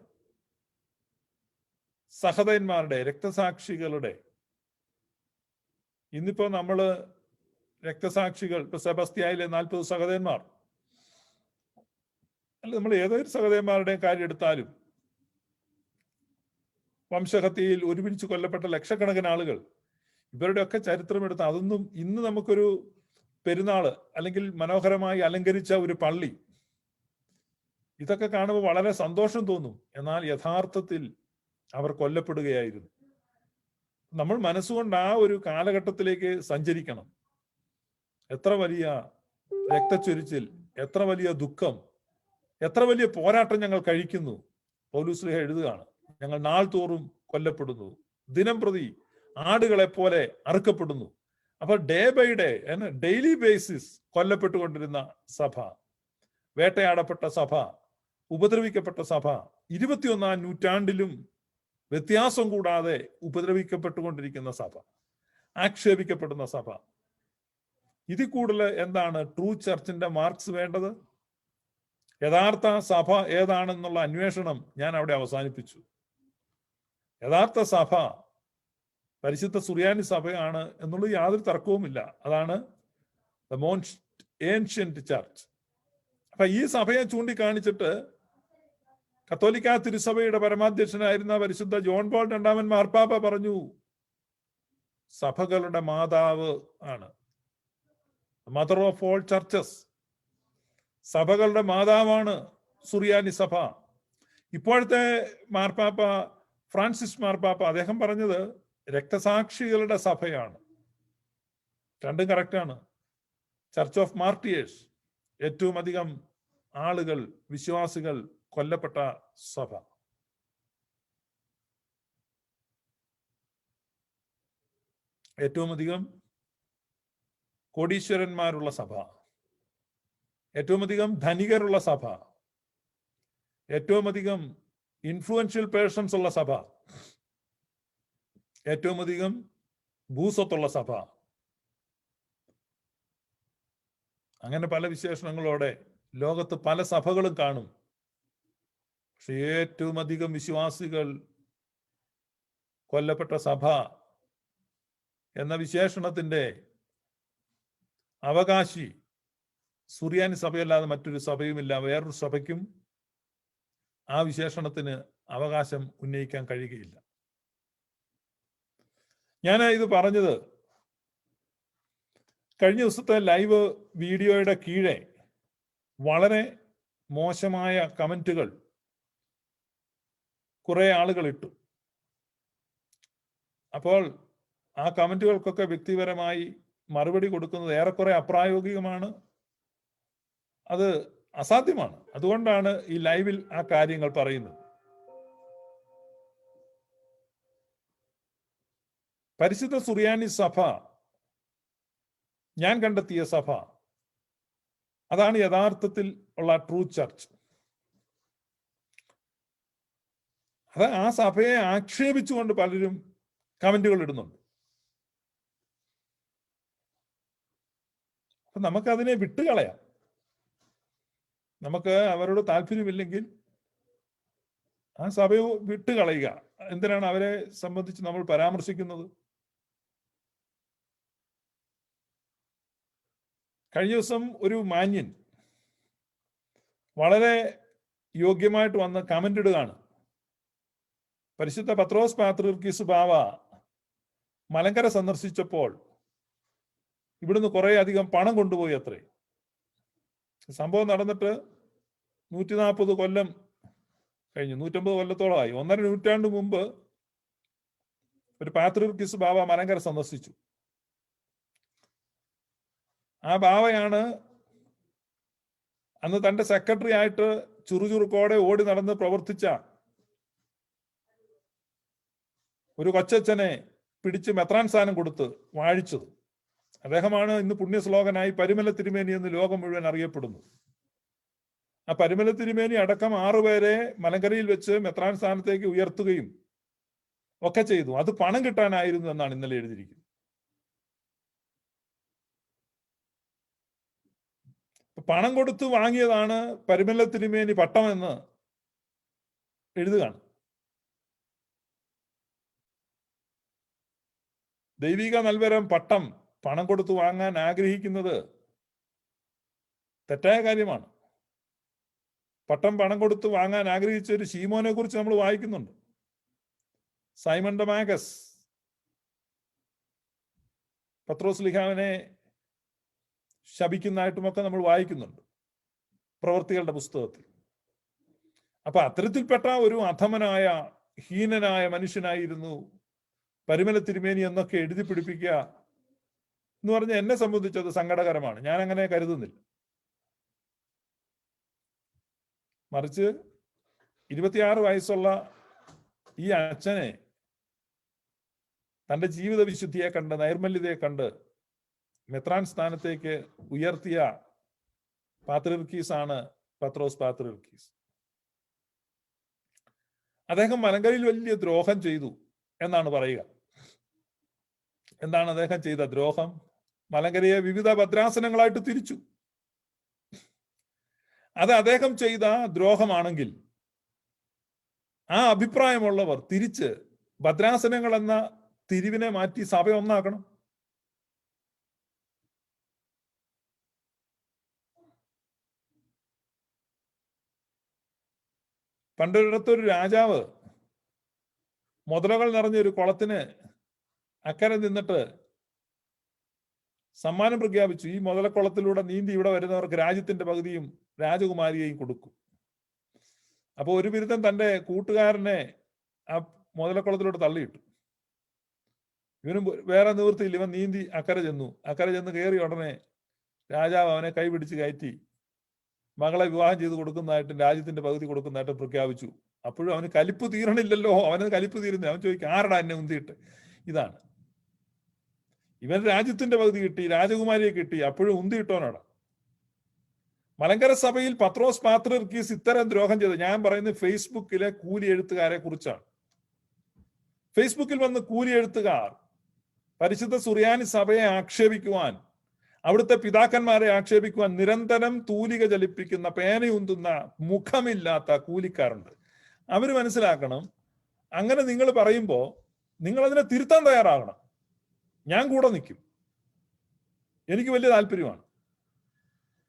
സഹതന്മാരുടെ, രക്തസാക്ഷികളുടെ. ഇന്നിപ്പോ നമ്മള് രക്തസാക്ഷികൾ, ഇപ്പൊ സെബസ്ത്യായിലെ 40 സഹതന്മാർ, അല്ല നമ്മൾ ഏതൊരു സഹതന്മാരുടെയും കാര്യം എടുത്താലും, വംശഹത്യയിൽ ഒരുമിച്ച് കൊല്ലപ്പെട്ട ലക്ഷക്കണക്കിന് ആളുകൾ, ഇവരുടെയൊക്കെ ചരിത്രം എടുത്ത് അതൊന്നും ഇന്ന് നമുക്കൊരു പെരുന്നാള് അല്ലെങ്കിൽ മനോഹരമായി അലങ്കരിച്ച ഒരു പള്ളി, ഇതൊക്കെ കാണുമ്പോൾ വളരെ സന്തോഷം തോന്നും. എന്നാൽ യഥാർത്ഥത്തിൽ അവർ കൊല്ലപ്പെടുകയായിരുന്നു. നമ്മൾ മനസ്സുകൊണ്ട് ആ ഒരു കാലഘട്ടത്തിലേക്ക് സഞ്ചരിക്കണം. എത്ര വലിയ രക്തച്ചൊരിച്ചിൽ, എത്ര വലിയ ദുഃഖം, എത്ര വലിയ പോരാട്ടം ഞങ്ങൾ കഴിക്കുന്നു. പൗലോസ് ശ്ലീഹ എഴുതുകയാണ്, ഞങ്ങൾ നാൾ തോറും കൊല്ലപ്പെടുന്നു, ദിനം പ്രതി ആടുകളെ പോലെ അറുക്കപ്പെടുന്നു. അപ്പൊ day by day, daily basis കൊല്ലപ്പെട്ടുകൊണ്ടിരുന്ന സഭ, വേട്ടയാടപ്പെട്ട സഭ, ഉപദ്രവിക്കപ്പെട്ട സഭ, 21-ാം നൂറ്റാണ്ടിലും വ്യത്യാസം കൂടാതെ ഉപദ്രവിക്കപ്പെട്ടുകൊണ്ടിരിക്കുന്ന സഭ, ആക്ഷേപിക്കപ്പെടുന്ന സഭ. ഇതിൽ കൂടുതൽ എന്താണ് ട്രൂ ചർച്ചിന്റെ മാർക്സ് വേണ്ടത്? യഥാർത്ഥ സഭ ഏതാണെന്നുള്ള അന്വേഷണം ഞാൻ അവിടെ അവസാനിപ്പിച്ചു. യഥാർത്ഥ സഭ പരിശുദ്ധ സുറിയാനി സഭയാണ് എന്നുള്ളത് യാതൊരു തർക്കവുമില്ല. അതാണ് ദ മോസ്റ്റ് ഏൻഷ്യന്റ് ചർച്ച്. അപ്പൊ ഈ സഭയെ ചൂണ്ടിക്കാണിച്ചിട്ട് കത്തോലിക്ക തിരുസഭയുടെ പരമാധ്യക്ഷനായിരുന്ന പരിശുദ്ധ ജോൺ പോൾ രണ്ടാമൻ മാർപ്പാപ്പ പറഞ്ഞു, സഭകളുടെ മാതാവ് ആണ്, മദർ ഓഫ് ഓൾ ചർച്ചസ്. സഭകളുടെ മാതാവാണ് സുറിയാനി സഭ. ഇപ്പോഴത്തെ മാർപ്പാപ്പ ഫ്രാൻസിസ് മാർപ്പാപ്പ അദ്ദേഹം പറഞ്ഞത് രക്തസാക്ഷികളുടെ സഭയാണ്. രണ്ടും കറക്റ്റാണ്. ചർച്ച് ഓഫ് മാർട്ടിയേഴ്സ്, ഏറ്റവും അധികം ആളുകൾ, വിശ്വാസികൾ കൊല്ലപ്പെട്ട സഭ. ഏറ്റവും അധികം കോടീശ്വരന്മാരുള്ള സഭ, ഏറ്റവും അധികം ധനികരുള്ള സഭ, ഏറ്റവും അധികം ഇൻഫ്ലുവൻഷ്യൽ പേഴ്സൺസ് ഉള്ള സഭ, ഏറ്റവും അധികം ഭൂസ്വത്തുള്ള സഭ. അങ്ങനെ പല വിശേഷണങ്ങളോടെ ലോകത്ത് പല സഭകളും കാണും. പക്ഷെ ഏറ്റവും അധികം വിശ്വാസികൾ കൊല്ലപ്പെട്ട സഭ എന്ന വിശേഷണത്തിന്റെ അവകാശി സുറിയാനി സഭയല്ലാതെ മറ്റൊരു സഭയുമില്ല. വേറൊരു സഭയ്ക്കും ആ വിശേഷണത്തിന് അവകാശം ഉന്നയിക്കാൻ കഴിയുകയില്ല. ഞാൻ ഇത് പറഞ്ഞത് കഴിഞ്ഞ ദിവസത്തെ ലൈവ് വീഡിയോയുടെ കീഴെ വളരെ മോശമായ കമന്റുകൾ കുറെ ആളുകൾ ഇട്ടു. അപ്പോൾ ആ കമന്റുകൾക്കൊക്കെ വ്യക്തിപരമായി മറുപടി കൊടുക്കുന്നത് ഏറെക്കുറെ അപ്രായോഗികമാണ്, അത് അസാധ്യമാണ്. അതുകൊണ്ടാണ് ഈ ലൈവിൽ ആ കാര്യങ്ങൾ പറയുന്നത്. പരിശുദ്ധ സുറിയാനി സഭ, ഞാൻ കണ്ടെത്തിയ സഭ, അതാണ് യഥാർത്ഥത്തിൽ ഉള്ള ട്രൂ ചർച്ച്. അത് ആ സഭയെ ആക്ഷേപിച്ചുകൊണ്ട് പലരും കമന്റുകൾ ഇടുന്നുണ്ട്. അപ്പൊ നമുക്കതിനെ വിട്ടുകളയാം. നമുക്ക് അവരോട് താല്പര്യമില്ലെങ്കിൽ ആ സഭയെ വിട്ടുകളയുക. എന്തിനാണ് അവരെ സംബന്ധിച്ച് നമ്മൾ പരാമർശിക്കുന്നത്? കഴിഞ്ഞ ദിവസം ഒരു മാന്യൻ വളരെ യോഗ്യമായിട്ട് വന്ന് കമന്റ് ഇടുകയാണ്. പരിശുദ്ധ പത്രോസ് പാത്രീർക്കീസ് ബാവ മലങ്കര സന്ദർശിച്ചപ്പോൾ ഇവിടുന്ന് കുറെ അധികം പണം കൊണ്ടുപോയി അത്രേ. സംഭവം നടന്നിട്ട് 140 കൊല്ലം കഴിഞ്ഞു, 150 കൊല്ലത്തോളമായി. 1.5 നൂറ്റാണ്ട് മുമ്പ് ഒരു പാത്രീർക്കീസ് ബാവ മലങ്കര സന്ദർശിച്ചു. ആ ബാവയാണ് അന്ന് തന്റെ സെക്രട്ടറി ആയിട്ട് ചുറുചുറുക്കോടെ ഓടി നടന്ന് പ്രവർത്തിച്ച ഒരു കൊച്ചച്ഛനെ പിടിച്ച് മെത്രാൻ സ്ഥാനം കൊടുത്ത് വാഴിച്ചത്. അദ്ദേഹമാണ് ഇന്ന് പുണ്യശ്ലോകനായി പരിമല തിരുമേനി എന്ന് ലോകം മുഴുവൻ അറിയപ്പെടുന്നു. ആ പരിമല തിരുമേനി അടക്കം 6 പേരെ മലങ്കരയിൽ വെച്ച് മെത്രാൻ സ്ഥാനത്തേക്ക് ഉയർത്തുകയും ഒക്കെ ചെയ്തു. അത് പണം കിട്ടാനായിരുന്നു എന്നാണ് ഇന്നലെ എഴുതിയിരിക്കുന്നത്. പണം കൊടുത്ത് വാങ്ങിയതാണ് പരിമല തിരുമേനി പട്ടമെന്ന് എഴുതുകയാണ്. ദൈവിക നൽവരം പട്ടം പണം കൊടുത്തു വാങ്ങാൻ ആഗ്രഹിക്കുന്നത് തെറ്റായ കാര്യമാണ്. പട്ടം പണം കൊടുത്ത് വാങ്ങാൻ ആഗ്രഹിച്ച ഒരു ശീമോനെ കുറിച്ച് നമ്മൾ വായിക്കുന്നുണ്ട്. സൈമൺ ഡമാഗസ് പത്രോസ് ലിഹാവിനെ ശപിക്കുന്നതായിട്ടുമൊക്കെ നമ്മൾ വായിക്കുന്നുണ്ട് പ്രവൃത്തികളുടെ പുസ്തകത്തിൽ. അപ്പൊ അത്തരത്തിൽപ്പെട്ട ഒരു അധമനായ ഹീനനായ മനുഷ്യനായിരുന്നു പരിമല തിരുമേനി എന്നൊക്കെ എഴുതി പിടിപ്പിക്കുക എന്ന് പറഞ്ഞ എന്നെ സംബന്ധിച്ചത് സങ്കടകരമാണ്. ഞാൻ അങ്ങനെ കരുതുന്നില്ല. മറിച്ച് 26 വയസ്സുള്ള ഈ അച്ഛനെ തന്റെ ജീവിത വിശുദ്ധിയെ കണ്ട്, നൈർമല്യതയെ കണ്ട് മെത്രാൻ സ്ഥാനത്തേക്ക് ഉയർത്തിയ പാത്രീർക്കീസ് ആണ് പത്രോസ് പാത്രീർക്കീസ്. അദ്ദേഹം മലങ്കരയിൽ വലിയ ദ്രോഹം ചെയ്തു എന്നാണ് പറയുക. എന്താണ് അദ്ദേഹം ചെയ്ത ദ്രോഹം? മലങ്കരയെ വിവിധ ഭദ്രാസനങ്ങളായിട്ട് തിരിച്ചു. അത് അദ്ദേഹം ചെയ്ത ദ്രോഹമാണെങ്കിൽ ആ അഭിപ്രായമുള്ളവർ തിരിച്ച് ഭദ്രാസനങ്ങൾ എന്ന തിരിവിനെ മാറ്റി സഭ ഒന്നാക്കണം. പണ്ടൊരിടത്തൊരു രാജാവ് മുതലകൾ നിറഞ്ഞൊരു കുളത്തിന് അക്കരെ നിന്നിട്ട് സമ്മാനം പ്രഖ്യാപിച്ചു. ഈ മുതലക്കുളത്തിലൂടെ നീന്തി ഇവിടെ വരുന്നവർക്ക് രാജ്യത്തിന്റെ പകുതിയും രാജകുമാരിയെയും കൊടുക്കും. അപ്പൊ ഒരു ബിരുദൻ തന്റെ കൂട്ടുകാരനെ ആ മുതലക്കുളത്തിലോട്ട് തള്ളിയിട്ടു. ഇവനും വേറെ നിവൃത്തിയില്ല. ഇവൻ നീന്തി അക്കരെ ചെന്ന് കയറി ഉടനെ രാജാവ് അവനെ കൈപിടിച്ച് കയറ്റി മകളെ വിവാഹം ചെയ്ത് കൊടുക്കുന്നതായിട്ടും രാജ്യത്തിന്റെ പകുതി കൊടുക്കുന്നതായിട്ടും പ്രഖ്യാപിച്ചു. അപ്പോഴും അവന് കലിപ്പ് തീരണില്ലല്ലോ. അവന് കലിപ്പ് തീരുന്നില്ല. അവൻ ചോദിക്കും, ആരടാ എന്നെ ഉന്തിയിട്ട്? ഇതാണ് ഇവൻ രാജ്യത്തിന്റെ പകുതി കിട്ടി, രാജകുമാരിയെ കിട്ടി, അപ്പോഴും ഉന്തിയിട്ടോനാണ്. മലങ്കര സഭയിൽ പത്രോസ് പാത്രിയർക്കീസ് ഇത്തരം ദ്രോഹം ചെയ്ത്, ഞാൻ പറയുന്നത് ഫേസ്ബുക്കിലെ കൂലി എഴുത്തുകാരെ കുറിച്ചാണ്. ഫേസ്ബുക്കിൽ വന്ന് കൂലി എഴുത്തുകാർ പരിശുദ്ധ സുറിയാനി സഭയെ ആക്ഷേപിക്കുവാൻ, അവിടുത്തെ പിതാക്കന്മാരെ ആക്ഷേപിക്കുവാൻ നിരന്തരം തൂലിക ചലിപ്പിക്കുന്ന, പേനയുന്തുന്ന, മുഖമില്ലാത്ത കൂലിക്കാരുണ്ട്. അവര് മനസ്സിലാക്കണം, അങ്ങനെ നിങ്ങൾ പറയുമ്പോൾ നിങ്ങൾ അതിനെ തിരുത്താൻ തയ്യാറാകണം. ഞാൻ കൂടെ നിൽക്കും, എനിക്ക് വലിയ താല്പര്യമാണ്.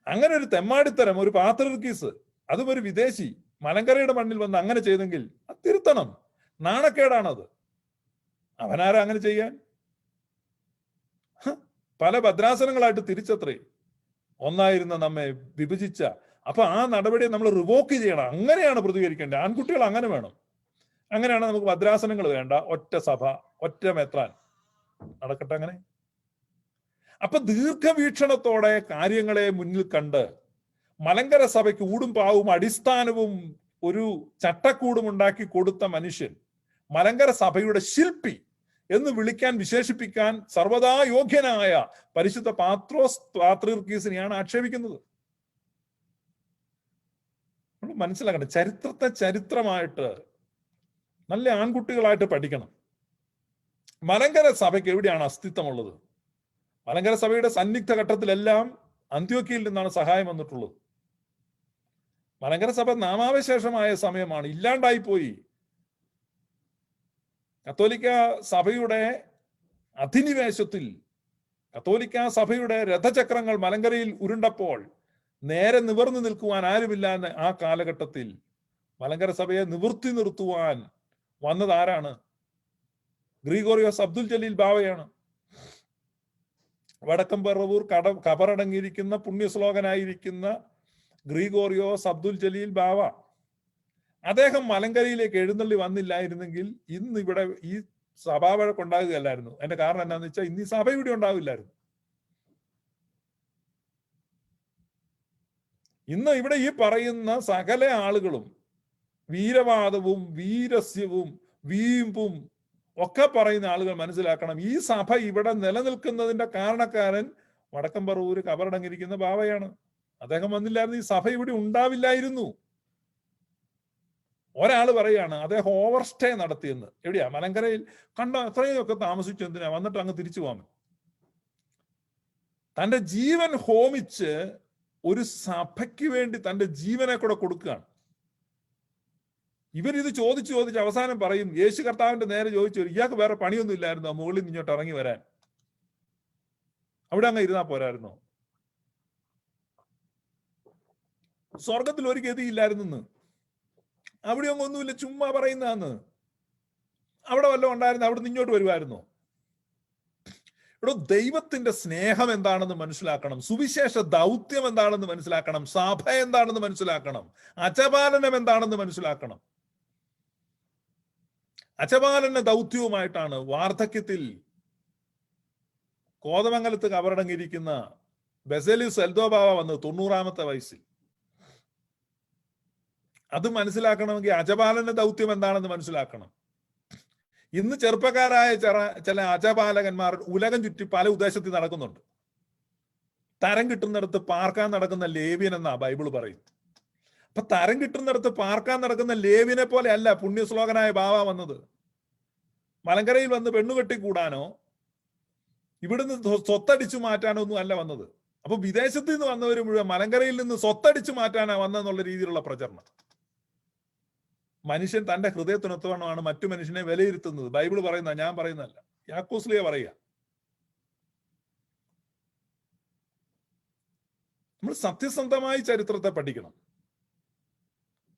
അങ്ങനെ ഒരു തെമ്മാടിത്തരം, ഒരു പാത്രിയർക്കീസ്, അതും ഒരു വിദേശി മലങ്കരയുടെ മണ്ണിൽ വന്ന് അങ്ങനെ ചെയ്തെങ്കിൽ അത് തിരുത്തണം. നാണക്കേടാണത്. അവനാരാ അങ്ങനെ ചെയ്യാൻ? പല ഭദ്രാസനങ്ങളായിട്ട് തിരിച്ചത്രേ ഒന്നായിരുന്ന നമ്മെ വിഭജിച്ച. അപ്പൊ ആ നടപടിയെ നമ്മൾ റിവോക്ക് ചെയ്യണം. അങ്ങനെയാണ് പ്രതികരിക്കേണ്ടത്. ആൺകുട്ടികൾ അങ്ങനെ വേണം. അങ്ങനെയാണ് നമുക്ക് ഭദ്രാസനങ്ങൾ വേണ്ട, ഒറ്റ സഭ, ഒറ്റ മെത്രാൻ, നടക്കട്ടെ അങ്ങനെ. അപ്പൊ ദീർഘവീക്ഷണത്തോടെ കാര്യങ്ങളെ മുന്നിൽ കണ്ട് മലങ്കര സഭയ്ക്ക് ഊടും പാവും അടിസ്ഥാനവും ഒരു ചട്ടക്കൂടും ഉണ്ടാക്കി കൊടുത്ത മനുഷ്യൻ, മലങ്കര സഭയുടെ ശില്പി എന്ന് വിശേഷിപ്പിക്കാൻ സർവദാ യോഗ്യനായ പരിശുദ്ധ പാത്രിയർക്കീസിനെയാണ് ആക്ഷേപിക്കുന്നത്. നമ്മൾ മനസ്സിലാക്കണം, ചരിത്രത്തെ ചരിത്രമായിട്ട് നല്ല ആൺകുട്ടികളായിട്ട് പഠിക്കണം. മലങ്കര സഭയ്ക്ക് എവിടെയാണ് അസ്തിത്വമുള്ളത്? മലങ്കര സഭയുടെ സന്നിഗ്ധ ഘട്ടത്തിലെല്ലാം അന്ത്യോക്യയിൽ നിന്നാണ് സഹായം വന്നിട്ടുള്ളത്. മലങ്കര സഭ നാമാവശേഷമായ സമയമാണ്, ഇല്ലാണ്ടായിപ്പോയി. കത്തോലിക്ക സഭയുടെ അധിനിവേശത്തിൽ കത്തോലിക്ക സഭയുടെ രഥചക്രങ്ങൾ മലങ്കരയിൽ ഉരുണ്ടപ്പോൾ നേരെ നിവർന്നു നിൽക്കുവാൻ ആരുമില്ലാന്ന് ആ കാലഘട്ടത്തിൽ മലങ്കര സഭയെ നിവർത്തി നിർത്തുവാൻ വന്നത് ആരാണ്? ഗ്രിഗോറിയോസ് അബ്ദുൽ ജലീൽ ബാവയാണ്. വടക്കംപറവൂർ കബറടങ്ങിയിരിക്കുന്ന പുണ്യശ്ലോകനായിരിക്കുന്ന ഗ്രിഗോറിയോസ് അബ്ദുൽ ജലീൽ ബാവ, അദ്ദേഹം മലങ്കരയിലേക്ക് എഴുന്നള്ളി വന്നില്ലായിരുന്നെങ്കിൽ ഇന്ന് ഇവിടെ ഈ സഭാവഴക്കുണ്ടാകുകയല്ലായിരുന്നു. അതിന്റെ കാരണം എന്താണെന്ന് വെച്ചാൽ ഇന്ന് ഈ സഭ ഇവിടെ ഉണ്ടാവില്ലായിരുന്നു. ഇന്ന് ഇവിടെ ഈ പറയുന്ന സകല ആളുകളും വീരവാദവും വീരസ്യവും വീമ്പും ഒക്കെ പറയുന്ന ആളുകൾ മനസ്സിലാക്കണം, ഈ സഭ ഇവിടെ നിലനിൽക്കുന്നതിന്റെ കാരണക്കാരൻ വടക്കംപറവൂര് കബറടങ്ങിയിരിക്കുന്ന ബാവയാണ്. അദ്ദേഹം വന്നില്ലായിരുന്നു ഈ സഭ ഇവിടെ ഉണ്ടാവില്ലായിരുന്നു. ഒരാള് പറയാണ് അദ്ദേഹം ഓവർ സ്റ്റേ നടത്തിയെന്ന്. എവിടെയാ? മലങ്കരയിൽ. കണ്ട എത്രയൊക്കെ താമസിച്ചു, എന്തിനാ വന്നിട്ട് അങ്ങ് തിരിച്ചു പോകാൻ? തന്റെ ജീവൻ ഹോമിച്ച് ഒരു സഭയ്ക്ക് വേണ്ടി തന്റെ ജീവനെ കൂടെ കൊടുക്കുകയാണ്. ഇവരിത് ചോദിച്ച് അവസാനം പറയും, യേശു കർത്താവിന്റെ നേരെ ചോദിച്ചു, ഇയാൾക്ക് വേറെ പണിയൊന്നും ഇല്ലായിരുന്നോ മുകളിൽ ഇങ്ങോട്ട് ഇറങ്ങി വരാൻ? അവിടെ അങ്ങ് ഇരുന്നാ പോരായിരുന്നോ? സ്വർഗത്തിൽ ഒരു ഗതിയില്ലായിരുന്നു. അവിടെ അങ്ങ് ഒന്നുമില്ല, ചുമ്മാ പറയുന്നതാന്ന്. അവിടെ വല്ലതും ഉണ്ടായിരുന്നു, അവിടെ നിന്ന് ഇങ്ങോട്ട് വരുമായിരുന്നോ? ഇവിടെ ദൈവത്തിന്റെ സ്നേഹം എന്താണെന്ന് മനസ്സിലാക്കണം, സുവിശേഷ ദൗത്യം എന്താണെന്ന് മനസ്സിലാക്കണം, സഭ എന്താണെന്ന് മനസ്സിലാക്കണം, അചപാലനം എന്താണെന്ന് മനസ്സിലാക്കണം. അചപാലന ദൗത്യവുമായിട്ടാണ് വാർദ്ധക്യത്തിൽ കോതമംഗലത്ത് കബറടങ്ങിയിരിക്കുന്ന ബസേലിയസ് എൽദോബാവ വന്നത് 90-ാമത്തെ വയസ്സിൽ. അത് മനസ്സിലാക്കണമെങ്കിൽ അചപാലന ദൗത്യം എന്താണെന്ന് മനസ്സിലാക്കണം. ഇന്ന് ചെറുപ്പക്കാരായ ചില അചപാലകന്മാർ ഉലകം ചുറ്റി പല ഉദ്ദേശത്തിൽ നടക്കുന്നുണ്ട്. തരം കിട്ടുന്നിടത്ത് പാർക്കാൻ നടക്കുന്ന ലേവ്യൻ എന്നാ ബൈബിൾ പറയും. അപ്പൊ തരം കിട്ടുന്നിടത്ത് പാർക്കാൻ നടക്കുന്ന ലേവ്യനെ പോലെ അല്ല പുണ്യശ്ലോകനായ ബാവ വന്നത്. മലങ്കരയിൽ വന്ന് പെണ്ണുകെട്ടിക്കൂടാനോ ഇവിടുന്ന് സ്വത്തടിച്ചു മാറ്റാനോ ഒന്നും അല്ല വന്നത്. അപ്പൊ വിദേശത്ത് നിന്ന് വന്നവർ മുഴുവൻ മലങ്കരയിൽ നിന്ന് സ്വത്തടിച്ചു മാറ്റാനാ വന്നെന്നുള്ള രീതിയിലുള്ള പ്രചരണം. മനുഷ്യൻ തന്റെ ഹൃദയത്തിനൊത്തവണ്ണമാണ് മറ്റു മനുഷ്യനെ വിലയിരുത്തുന്നത്. ബൈബിൾ പറയുന്ന, ഞാൻ പറയുന്നതല്ല, യാക്കോസ്ലിയ പറയുക. നമ്മൾ സത്യസന്ധമായി ചരിത്രത്തെ പഠിക്കണം,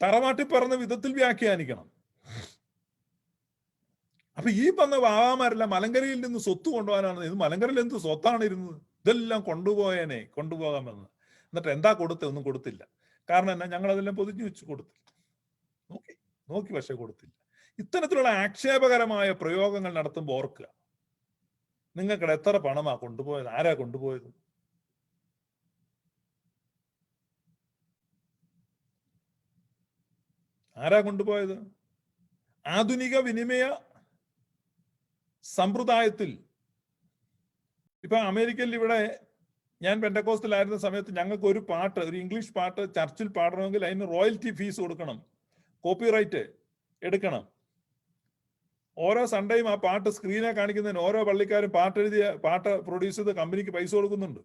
തറവാട്ടി പറഞ്ഞ വിധത്തിൽ വ്യാഖ്യാനിക്കണം. അപ്പൊ ഈ പറഞ്ഞ വാവാമാരെല്ലാം മലങ്കരയിൽ നിന്ന് സ്വത്ത് കൊണ്ടുപോകാനാണ്. ഇത് മലങ്കരയിൽ എന്ത് സ്വത്താണ് ഇരുന്നത്? ഇതെല്ലാം കൊണ്ടുപോകാമെന്ന്. എന്നിട്ട് എന്താ കൊടുത്തത്? ഒന്നും കൊടുത്തില്ല. കാരണം എന്നാ? ഞങ്ങൾ അതെല്ലാം പൊതിഞ്ഞു വെച്ച് കൊടുത്തില്ല. നോക്കി പക്ഷെ കൊടുത്തില്ല. ഇത്തരത്തിലുള്ള ആക്ഷേപകരമായ പ്രയോഗങ്ങൾ നടത്തുമ്പോൾ ഓർക്കുക, നിങ്ങൾക്കിടെ എത്ര പണമാ കൊണ്ടുപോയത്? ആരാ കൊണ്ടുപോയത്? ആരാ കൊണ്ടുപോയത്? ആധുനിക വിനിമയ സമ്പ്രദായത്തിൽ ഇപ്പൊ അമേരിക്കയിൽ ഇവിടെ ഞാൻ പെന്തക്കോസ്തലായിരുന്ന സമയത്ത് ഞങ്ങൾക്ക് ഒരു ഇംഗ്ലീഷ് പാട്ട് ചർച്ചിൽ പാടണമെങ്കിൽ അതിന് റോയൽറ്റി ഫീസ് കൊടുക്കണം, കോപ്പിറൈറ്റ് എടുക്കണം. ഓരോ സൺഡേയും ആ പാട്ട് സ്ക്രീനെ കാണിക്കുന്നതിന് ഓരോ പള്ളിക്കാരും പാട്ട് പ്രൊഡ്യൂസ് ചെയ്ത് കമ്പനിക്ക് പൈസ കൊടുക്കുന്നുണ്ട്.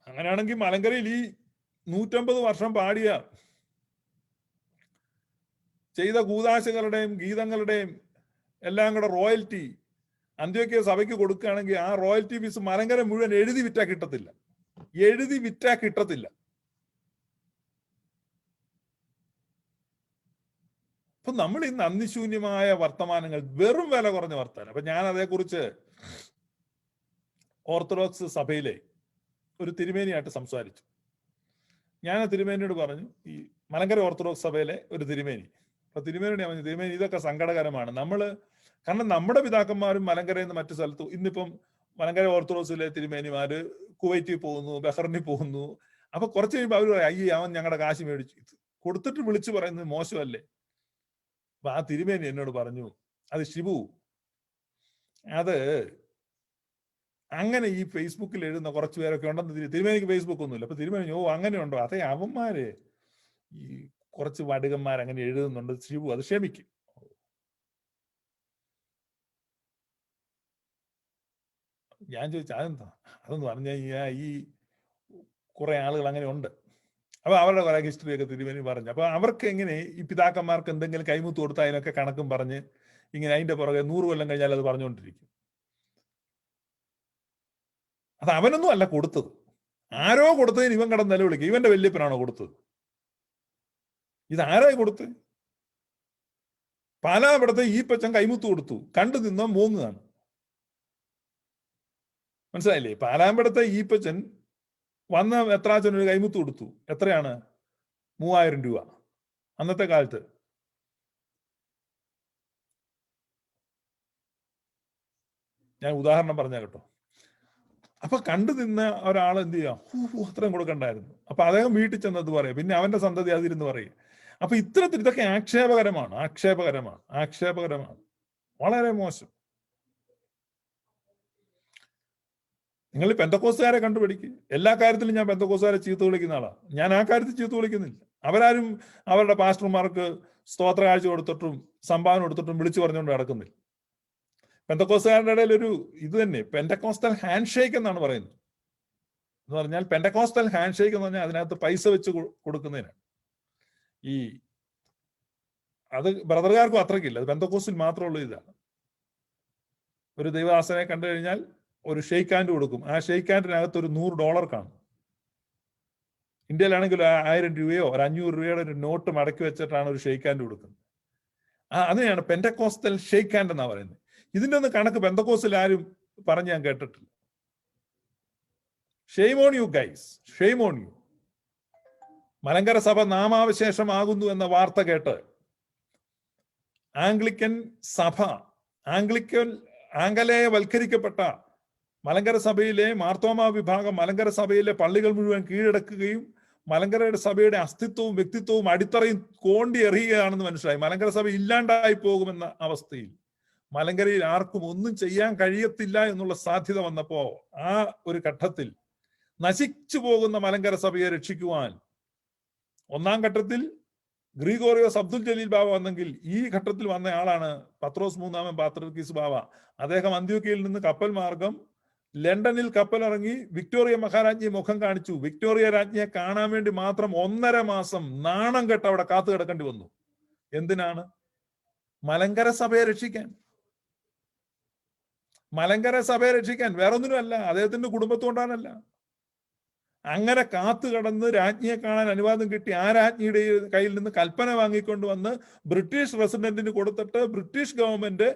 അങ്ങനെയാണെങ്കിൽ മലങ്കരയിൽ ഈ 150 വർഷം പാടിയ ചെയ്ത കൂദാശകളുടെയും ഗീതങ്ങളുടെയും എല്ലാം കൂടെ റോയൽറ്റി അന്ത്യോക്യ സഭയ്ക്ക് കൊടുക്കുകയാണെങ്കിൽ ആ റോയൽറ്റി ഫീസ് മലങ്കര മുഴുവൻ എഴുതി വിറ്റാ കിട്ടത്തില്ല. അപ്പൊ നമ്മൾ ഈ നന്ദിശൂന്യമായ വർത്തമാനങ്ങൾ, വെറും വില കുറഞ്ഞ വർത്തമാനം. അപ്പൊ ഞാൻ അതേക്കുറിച്ച് ഓർത്തഡോക്സ് സഭയിലെ ഒരു തിരുമേനിയായിട്ട് സംസാരിച്ചു. ഞാൻ ആ തിരുമേനിയോട് പറഞ്ഞു, ഈ മലങ്കര ഓർത്തഡോക്സ് സഭയിലെ ഒരു തിരുമേനി. അപ്പൊ തിരുമേനിയോട് ഞാൻ പറഞ്ഞു, തിരുമേനി ഇതൊക്കെ സങ്കടകരമാണ്. കാരണം നമ്മുടെ പിതാക്കന്മാരും മലങ്കരയിൽ നിന്ന് മറ്റു സ്ഥലത്തു, ഇന്നിപ്പം മലങ്കര ഓർത്തഡോക്സിലെ തിരുമേനിമാര് കുവൈറ്റിൽ പോകുന്നു, ബഹ്റിനിൽ പോകുന്നു. അപ്പൊ കുറച്ച് കഴിയുമ്പോൾ അവർ പറയും, അയ്യേ അവൻ ഞങ്ങളുടെ കാശ് മേടിച്ചു. കൊടുത്തിട്ട് വിളിച്ചു പറയുന്നത് മോശമല്ലേ? അപ്പൊ ആ തിരുമേനി എന്നോട് പറഞ്ഞു, അത് ഷിബു, അത് അങ്ങനെ ഈ ഫേസ്ബുക്കിൽ എഴുതുന്ന കുറച്ചു പേരൊക്കെ ഉണ്ടെന്ന്. തിരുമേനിക്ക് ഫേസ്ബുക്ക് ഒന്നുമില്ല. അപ്പൊ തിരുമേനി, ഓ അങ്ങനെ ഉണ്ടോ? അതെ, അവന്മാര് ഈ കുറച്ച് വടുകന്മാർ അങ്ങനെ എഴുതുന്നുണ്ട് ഷിബു, അത് ക്ഷമിക്കും. ഞാൻ ചോദിച്ചു, അതെന്താ? അതെന്ന് പറഞ്ഞു കഴിഞ്ഞാൽ ഈ കുറെ ആളുകൾ അങ്ങനെ ഉണ്ട്. അപ്പൊ അവരുടെ കുറെ ഹിസ്റ്ററിയൊക്കെ തിരുമേനി പറഞ്ഞു. അപ്പൊ അവർക്ക് എങ്ങനെ ഈ പിതാക്കന്മാർക്ക് എന്തെങ്കിലും കൈമുത്ത് കൊടുത്താൽ അതിനൊക്കെ കണക്കും പറഞ്ഞ് ഇങ്ങനെ അതിന്റെ പുറകെ 100 കൊല്ലം കഴിഞ്ഞാൽ അത് പറഞ്ഞുകൊണ്ടിരിക്കും. അത് അവനൊന്നും അല്ല കൊടുത്തത്, ആരോ കൊടുത്തതിന് ഇവൻ കിടന്ന് നിലവിളിക്കും, ഇവന്റെ വല്യപ്പനാണോ കൊടുത്തത്? ഇതാരായി കൊടുത്ത്? പാലാവിടത്തെ ഈ പച്ചൻ കൈമുത്ത് കൊടുത്തു, കണ്ടു നിന്നോ മൂങ്ങാണ്. മനസ്സിലായില്ലേ? പാലാമ്പടത്തെ ഈ പച്ചൻ വന്ന എത്രാച്ചനൊരു കൈമുത്ത് കൊടുത്തു. എത്രയാണ്? 3000 രൂപ അന്നത്തെ കാലത്ത്. ഞാൻ ഉദാഹരണം പറഞ്ഞ കേട്ടോ. അപ്പൊ കണ്ടു നിന്ന ഒരാൾ എന്ത് ചെയ്യാം, അത്രയും കൊടുക്കണ്ടായിരുന്നു. അപ്പൊ അദ്ദേഹം വീട്ടിൽ ചെന്നത് പറയും, പിന്നെ അവന്റെ സന്തതി അതിരുന്ന് പറയും. അപ്പൊ ഇതൊക്കെ ആക്ഷേപകരമാണ്, വളരെ മോശം. നിങ്ങൾ പെന്തക്കോസ്തുകാരെ കണ്ടുപിടിക്കുക. എല്ലാ കാര്യത്തിലും ഞാൻ പെന്തക്കോസ്തുകാരെ ചീത്ത വിളിക്കുന്ന ആളാണ്. ഞാൻ ആ കാര്യത്തിൽ ചീത്ത വിളിക്കുന്നില്ല. അവരാരും അവരുടെ പാസ്റ്റർമാർക്ക് സ്തോത്ര കാഴ്ച കൊടുത്തിട്ടും സംഭാവന കൊടുത്തിട്ടും വിളിച്ചു പറഞ്ഞുകൊണ്ട് നടക്കുന്നില്ല. പെന്തക്കോസ്തുകാരുടെ ഇടയിൽ ഒരു ഇത് തന്നെ, പെന്തക്കോസ്റ്റൽ ഹാൻഡ് ഷേക്ക് എന്നാണ് പറയുന്നത്. എന്ന് പറഞ്ഞാൽ പെന്തക്കോസ്റ്റൽ ഹാൻഡ് ഷേക്ക് എന്ന് പറഞ്ഞാൽ അതിനകത്ത് പൈസ വെച്ച് കൊടുക്കുന്നതിനാണ്. അത് ബ്രദർകാർക്കും അത്രയ്ക്കില്ല, അത് പെന്തക്കോസ്റ്റിൽ മാത്രമുള്ള ഇതാണ്. ഒരു ദൈവദാസനെ കണ്ടു കഴിഞ്ഞാൽ ഒരു ഷെയ്ക്ക് ഹാൻഡ് കൊടുക്കും. ആ ഷെയ്ക്ക് ഹാൻഡിനകത്ത് ഒരു $100 കാണും. ഇന്ത്യയിലാണെങ്കിൽ 1000 രൂപയോ ഒരു 500 രൂപയുടെ ഒരു നോട്ട് മടക്കി വെച്ചിട്ടാണ് ഒരു ഷെയ്ക്ക് ഹാൻഡ് കൊടുക്കുന്നത്. അതിനെയാണ് പെന്തക്കോസ്റ്റൽ ഷെയ്ക്ക് ഹാൻഡ് എന്നാ പറയുന്നത്. ഇതിന്റെ ഒന്ന് കണക്ക് പെന്തക്കോസ്റ്റിൽ ആരും പറഞ്ഞ് ഞാൻ കേട്ടിട്ടില്ല. Shame on you guys, shame on you. Malankara സഭ നാമാവശേഷമാകുന്നു എന്ന വാർത്ത കേട്ട് ആംഗ്ലിക്കൻ സഭ, ആംഗലേയവൽക്കരിക്കപ്പെട്ട മലങ്കര സഭയിലെ മാർത്തോമാ വിഭാഗം മലങ്കര സഭയിലെ പള്ളികൾ മുഴുവൻ കീഴടക്കുകയും മലങ്കര സഭയുടെ അസ്തിത്വവും വ്യക്തിത്വവും അടിത്തറയും കോണ്ടി എറിയുകയാണെന്ന് മനസ്സിലായി. മലങ്കര സഭ ഇല്ലാണ്ടായി പോകുമെന്ന അവസ്ഥയിൽ മലങ്കരയിൽ ആർക്കും ഒന്നും ചെയ്യാൻ കഴിയത്തില്ല എന്നുള്ള സാധ്യത വന്നപ്പോ ആ ഒരു ഘട്ടത്തിൽ നശിച്ചു പോകുന്ന മലങ്കര സഭയെ രക്ഷിക്കുവാൻ ഒന്നാം ഘട്ടത്തിൽ ഗ്രിഗോറിയോസ് അബ്ദുൽ ജലീൽ ബാവ വന്നെങ്കിൽ ഈ ഘട്ടത്തിൽ വന്ന ആളാണ് പത്രോസ് മൂന്നാമൻ പാത്രിർക്കീസ് ബാവ. അദ്ദേഹം അന്ത്യോക്യയിൽ നിന്ന് കപ്പൽ മാർഗം ലണ്ടനിൽ കപ്പലിറങ്ങി വിക്ടോറിയ മഹാരാജ്ഞിയെ മുഖം കാണിച്ചു. വിക്ടോറിയ രാജ്ഞിയെ കാണാൻ വേണ്ടി മാത്രം 1.5 മാസം നാണം കെട്ട് അവിടെ കാത്തു കിടക്കേണ്ടി വന്നു. എന്തിനാണ്? മലങ്കര സഭയെ രക്ഷിക്കാൻ. മലങ്കര സഭയെ രക്ഷിക്കാൻ, വേറൊന്നിനും അല്ല. അദ്ദേഹത്തിന്റെ കുടുംബത്തോണ്ടാനല്ല. അങ്ങനെ കാത്തു കടന്ന് രാജ്ഞിയെ കാണാൻ അനുവാദം കിട്ടി ആ രാജ്ഞിയുടെ കയ്യിൽ നിന്ന് കൽപ്പന വാങ്ങിക്കൊണ്ട് വന്ന് ബ്രിട്ടീഷ് റെസിഡന്റിന് കൊടുത്തിട്ട് ബ്രിട്ടീഷ് ഗവൺമെന്റ്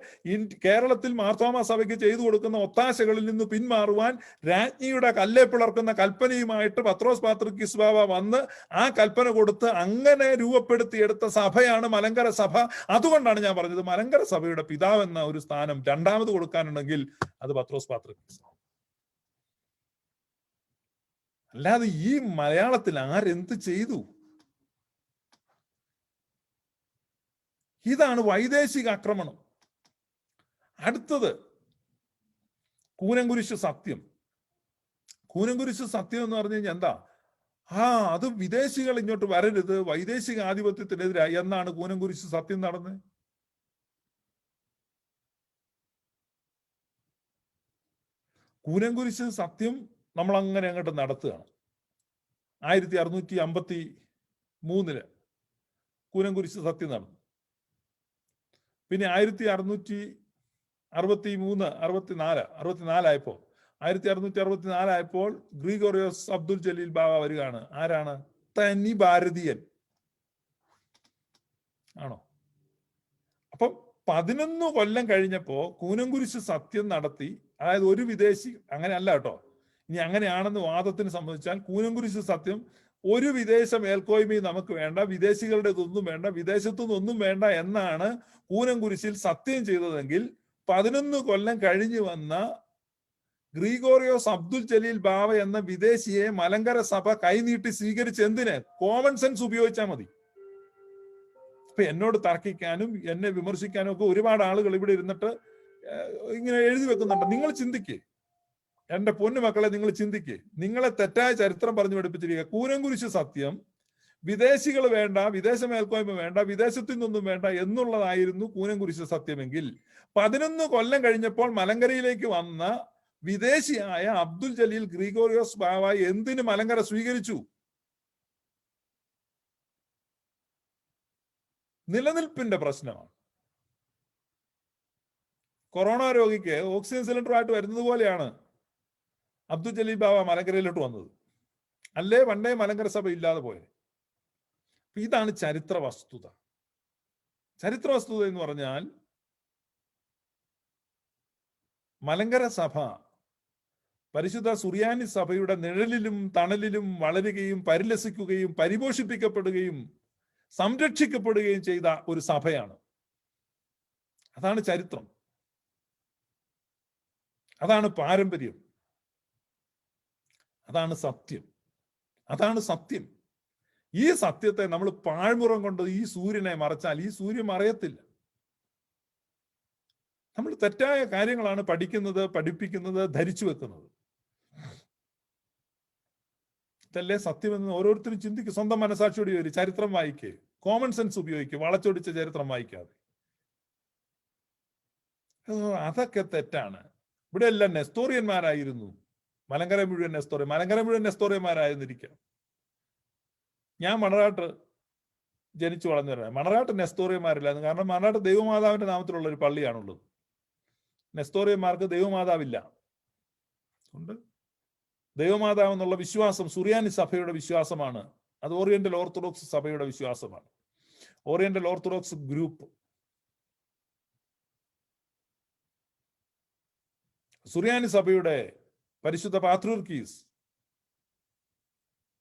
കേരളത്തിൽ മാർത്തോമാ സഭയ്ക്ക് ചെയ്തു കൊടുക്കുന്ന ഒത്താശകളിൽ നിന്ന് പിന്മാറുവാൻ രാജ്ഞിയുടെ കല്ലേ പിളർക്കുന്ന കൽപ്പനയുമായിട്ട് പത്രോസ് പാത്രിക്കീസ് ബാവ വന്ന് ആ കൽപ്പന കൊടുത്ത് അങ്ങനെ രൂപപ്പെടുത്തിയെടുത്ത സഭയാണ് മലങ്കര സഭ. അതുകൊണ്ടാണ് ഞാൻ പറഞ്ഞത് മലങ്കര സഭയുടെ പിതാവ് എന്ന ഒരു സ്ഥാനം രണ്ടാമത് കൊടുക്കാനുണ്ടെങ്കിൽ അത് പത്രോസ് പാത്രിക്കീസ്. അല്ലാതെ ഈ മലയാളത്തിൽ ആരെന്ത് ചെയ്തു? ഇതാണ് വൈദേശിക ആക്രമണം. അടുത്തത് കൂനംകുരിശ് സത്യം. കൂനംകുരിശ് സത്യം എന്ന് പറഞ്ഞു കഴിഞ്ഞാൽ എന്താ? അത് വിദേശികൾ ഇങ്ങോട്ട് വരരുത്, വൈദേശിക ആധിപത്യത്തിനെതിരായി എന്നാണ് കൂനംകുരിശ് സത്യം നടന്നത്. കൂനംകുരിശ് സത്യം നമ്മൾ അങ്ങനെ അങ്ങോട്ട് നടത്തുകയാണ്. 1653 കൂനംകുരിശ് സത്യം നടന്നു. പിന്നെ 1664 ആയപ്പോൾ ഗ്രിഗോറിയോസ് അബ്ദുൽ ജലീൽ ബാവ വരികയാണ്. ആരാണ്? തനി ഭാരതീയൻ ആണോ? അപ്പം 11 കൊല്ലം കഴിഞ്ഞപ്പോ കൂനംകുരിശ് സത്യം നടത്തി. അതായത് ഒരു വിദേശി, അങ്ങനെ അല്ല കേട്ടോ, ഇനി അങ്ങനെയാണെന്ന് വാദത്തിന് സംബന്ധിച്ചാൽ കൂനംകുരിശ് സത്യം ഒരു വിദേശ മേൽക്കോയ്മയും നമുക്ക് വേണ്ട, വിദേശികളുടെ ഇതൊന്നും വേണ്ട, വിദേശത്തുനിന്നൊന്നും വേണ്ട എന്നാണ് കൂനംകുരിശിൽ സത്യം ചെയ്തതെങ്കിൽ 11 കൊല്ലം കഴിഞ്ഞു വന്ന ഗ്രിഗോറിയോസ് അബ്ദുൽ ജലീൽ ബാവ എന്ന വിദേശിയെ മലങ്കര സഭ കൈനീട്ടി സ്വീകരിച്ച് എന്തിന്? കോമൺ സെൻസ് ഉപയോഗിച്ചാൽ മതി. ഇപ്പൊ എന്നോട് തർക്കിക്കാനും എന്നെ വിമർശിക്കാനും ഒക്കെ ഒരുപാട് ആളുകൾ ഇവിടെ ഇരുന്നിട്ട് ഇങ്ങനെ എഴുതി വെക്കുന്നുണ്ട്. നിങ്ങൾ ചിന്തിക്കേ, എന്റെ പൊന്നു മക്കളെ, നിങ്ങൾ ചിന്തിക്കേ. നിങ്ങളെ തെറ്റായ ചരിത്രം പറഞ്ഞു പഠിപ്പിച്ചിരിക്കുക. കൂനംകുരിശ് സത്യം വിദേശികൾ വേണ്ട, വിദേശ മേൽക്കോയ്മ വേണ്ട, വിദേശത്തു നിന്നൊന്നും വേണ്ട എന്നുള്ളതായിരുന്നു കൂനംകുരിശ് സത്യമെങ്കിൽ 11 കൊല്ലം കഴിഞ്ഞപ്പോൾ മലങ്കരയിലേക്ക് വന്ന വിദേശിയായ അബ്ദുൽ ജലീൽ ഗ്രിഗോറിയോസ് ബാവ എന്തിന് മലങ്കര സ്വീകരിച്ചു? നിലനിൽപ്പിന്റെ പ്രശ്നമാണ്. കൊറോണ രോഗിക്ക് ഓക്സിജൻ സിലിണ്ടറുമായിട്ട് വരുന്നത് പോലെയാണ് അബ്ദുൽ ജലീൽ ബാവ മലങ്കരയിലോട്ട് വന്നത്. അല്ലേ പണ്ടേ മലങ്കര സഭ ഇല്ലാതെ പോയത്. ഇതാണ് ചരിത്ര വസ്തുത. ചരിത്ര വസ്തുത എന്ന് പറഞ്ഞാൽ മലങ്കര സഭ പരിശുദ്ധ സുറിയാനി സഭയുടെ നിഴലിലും തണലിലും വളരുകയും പരിലസിക്കുകയും പരിപോഷിപ്പിക്കപ്പെടുകയും സംരക്ഷിക്കപ്പെടുകയും ചെയ്ത ഒരു സഭയാണ്. അതാണ് ചരിത്രം, അതാണ് പാരമ്പര്യം, അതാണ് സത്യം, അതാണ് സത്യം. ഈ സത്യത്തെ നമ്മൾ പാഴ്മുറം കൊണ്ട് ഈ സൂര്യനെ മറച്ചാൽ ഈ സൂര്യൻ മറയത്തില്ല. നമ്മൾ തെറ്റായ കാര്യങ്ങളാണ് പഠിക്കുന്നത്, പഠിപ്പിക്കുന്നത്, ധരിച്ചു വെക്കുന്നത്. ഇതല്ലേ സത്യമെന്ന് ഓരോരുത്തരും ചിന്തിക്കും. സ്വന്തം മനസാക്ഷിയോട് ഒരു ചരിത്രം വായിക്കേ, കോമൺ സെൻസ് ഉപയോഗിക്കുക, വളച്ചൊടിച്ച ചരിത്രം വായിക്കാതെ. അതൊക്കെ തെറ്റാണ്. ഇവിടെ എല്ലാം നെസ്തോറിയന്മാരായിരുന്നു. മലങ്കര മുഴുവൻ നെസ്തോറിയന്മാരായിരുന്നിരിക്കാം. ഞാൻ മണറാട്ട് ജനിച്ചു വളർന്നവരാണ്. മണറാട്ട് നെസ്തോറിയന്മാരില്ലായിരുന്നു. കാരണം മണറാട്ട് ദൈവമാതാവിന്റെ നാമത്തിലുള്ള ഒരു പള്ളിയാണുള്ളത്. നെസ്തോറിയന്മാർക്ക് ദൈവമാതാവില്ല. ഉണ്ട്. ദൈവമാതാവ് എന്നുള്ള വിശ്വാസം സുറിയാനി സഭയുടെ വിശ്വാസമാണ്. അത് ഓറിയന്റൽ ഓർത്തഡോക്സ് സഭയുടെ വിശ്വാസമാണ്. Oriental orthodox group. സുറിയാനി സഭയുടെ പരിശുദ്ധ പാത്രീർക്കീസ്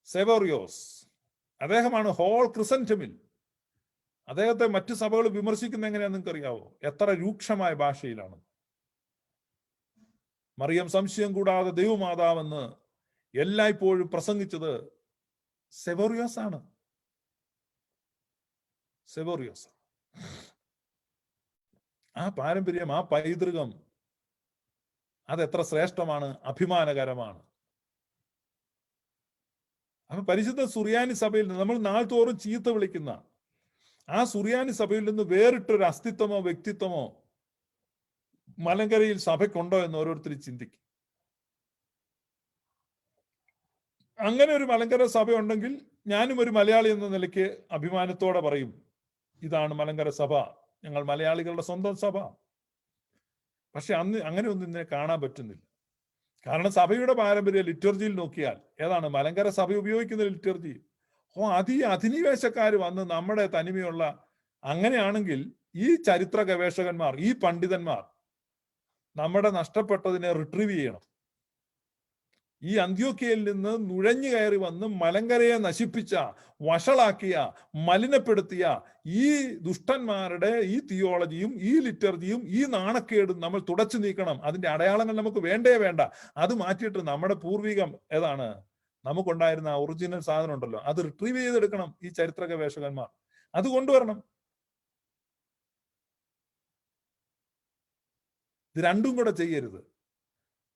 സെവോറിയോസ്, അദ്ദേഹമാണ് ഹോൾ ക്രിസന്റമിൽ. അദ്ദേഹത്തെ മറ്റു സഭകൾ വിമർശിക്കുന്ന എങ്ങനെയാണെന്ന് നിങ്ങൾക്ക് അറിയാവോ? എത്ര രൂക്ഷമായ ഭാഷയിലാണ്. മറിയം സംശയം കൂടാതെ ദൈവമാതാവെന്ന് എല്ലായ്പ്പോഴും പ്രസംഗിച്ചത് സെവോറിയോസ് ആണ്. സെവോറിയോസ്. ആ പാരമ്പര്യം, ആ പൈതൃകം അതെത്ര ശ്രേഷ്ഠമാണ്, അഭിമാനകരമാണ്. അപ്പൊ പരിശുദ്ധ സുറിയാനി സഭയിൽ നിന്ന് നമ്മൾ നാൾ തോറും ചീത്ത വിളിക്കുന്ന ആ സുറിയാനി സഭയിൽ നിന്ന് വേറിട്ടൊരു അസ്തിത്വമോ വ്യക്തിത്വമോ മലങ്കരയിൽ സഭയ്ക്കുണ്ടോ എന്ന് ഓരോരുത്തരും ചിന്തിക്കും. അങ്ങനെ ഒരു മലങ്കര സഭ ഉണ്ടെങ്കിൽ ഞാനും ഒരു മലയാളി എന്ന നിലയ്ക്ക് അഭിമാനത്തോടെ പറയും, ഇതാണ് മലങ്കര സഭ, ഞങ്ങൾ മലയാളികളുടെ സ്വന്തം സഭ. പക്ഷെ അന്ന് അങ്ങനെ ഒന്നും ഇതിനെ കാണാൻ പറ്റുന്നില്ല. കാരണം സഭയുടെ പാരമ്പര്യ ലിറ്റർജിയിൽ നോക്കിയാൽ ഏതാണ് മലങ്കര സഭ ഉപയോഗിക്കുന്ന ലിറ്റർജി? അധിനിവേശക്കാർ വന്ന് നമ്മുടെ തനിമയുള്ള, അങ്ങനെയാണെങ്കിൽ ഈ ചരിത്ര ഗവേഷകന്മാർ, ഈ പണ്ഡിതന്മാർ നമ്മുടെ നഷ്ടപ്പെട്ടതിനെ റിട്രീവ് ചെയ്യണം. ഈ അന്ത്യോക്യയിൽ നിന്ന് നുഴഞ്ഞു കയറി വന്ന് മലങ്കരയെ നശിപ്പിച്ച, വഷളാക്കിയ, മലിനപ്പെടുത്തിയ ഈ ദുഷ്ടന്മാരുടെ ഈ തിയോളജിയും ഈ ലിറ്റർജിയും ഈ നാണക്കേടും നമ്മൾ തുടച്ചു നീക്കണം. അതിന്റെ അടയാളങ്ങൾ നമുക്ക് വേണ്ടേ വേണ്ട. അത് മാറ്റിയിട്ട് നമ്മുടെ പൂർവികം ഏതാണ്, നമുക്കുണ്ടായിരുന്ന ഒറിജിനൽ സാധനം ഉണ്ടല്ലോ, അത് റിട്രീവ് ചെയ്തെടുക്കണം ഈ ചരിത്ര ഗവേഷകന്മാർ. അത് കൊണ്ടുവരണം. ഇത് രണ്ടും കൂടെ ചെയ്യരുത്.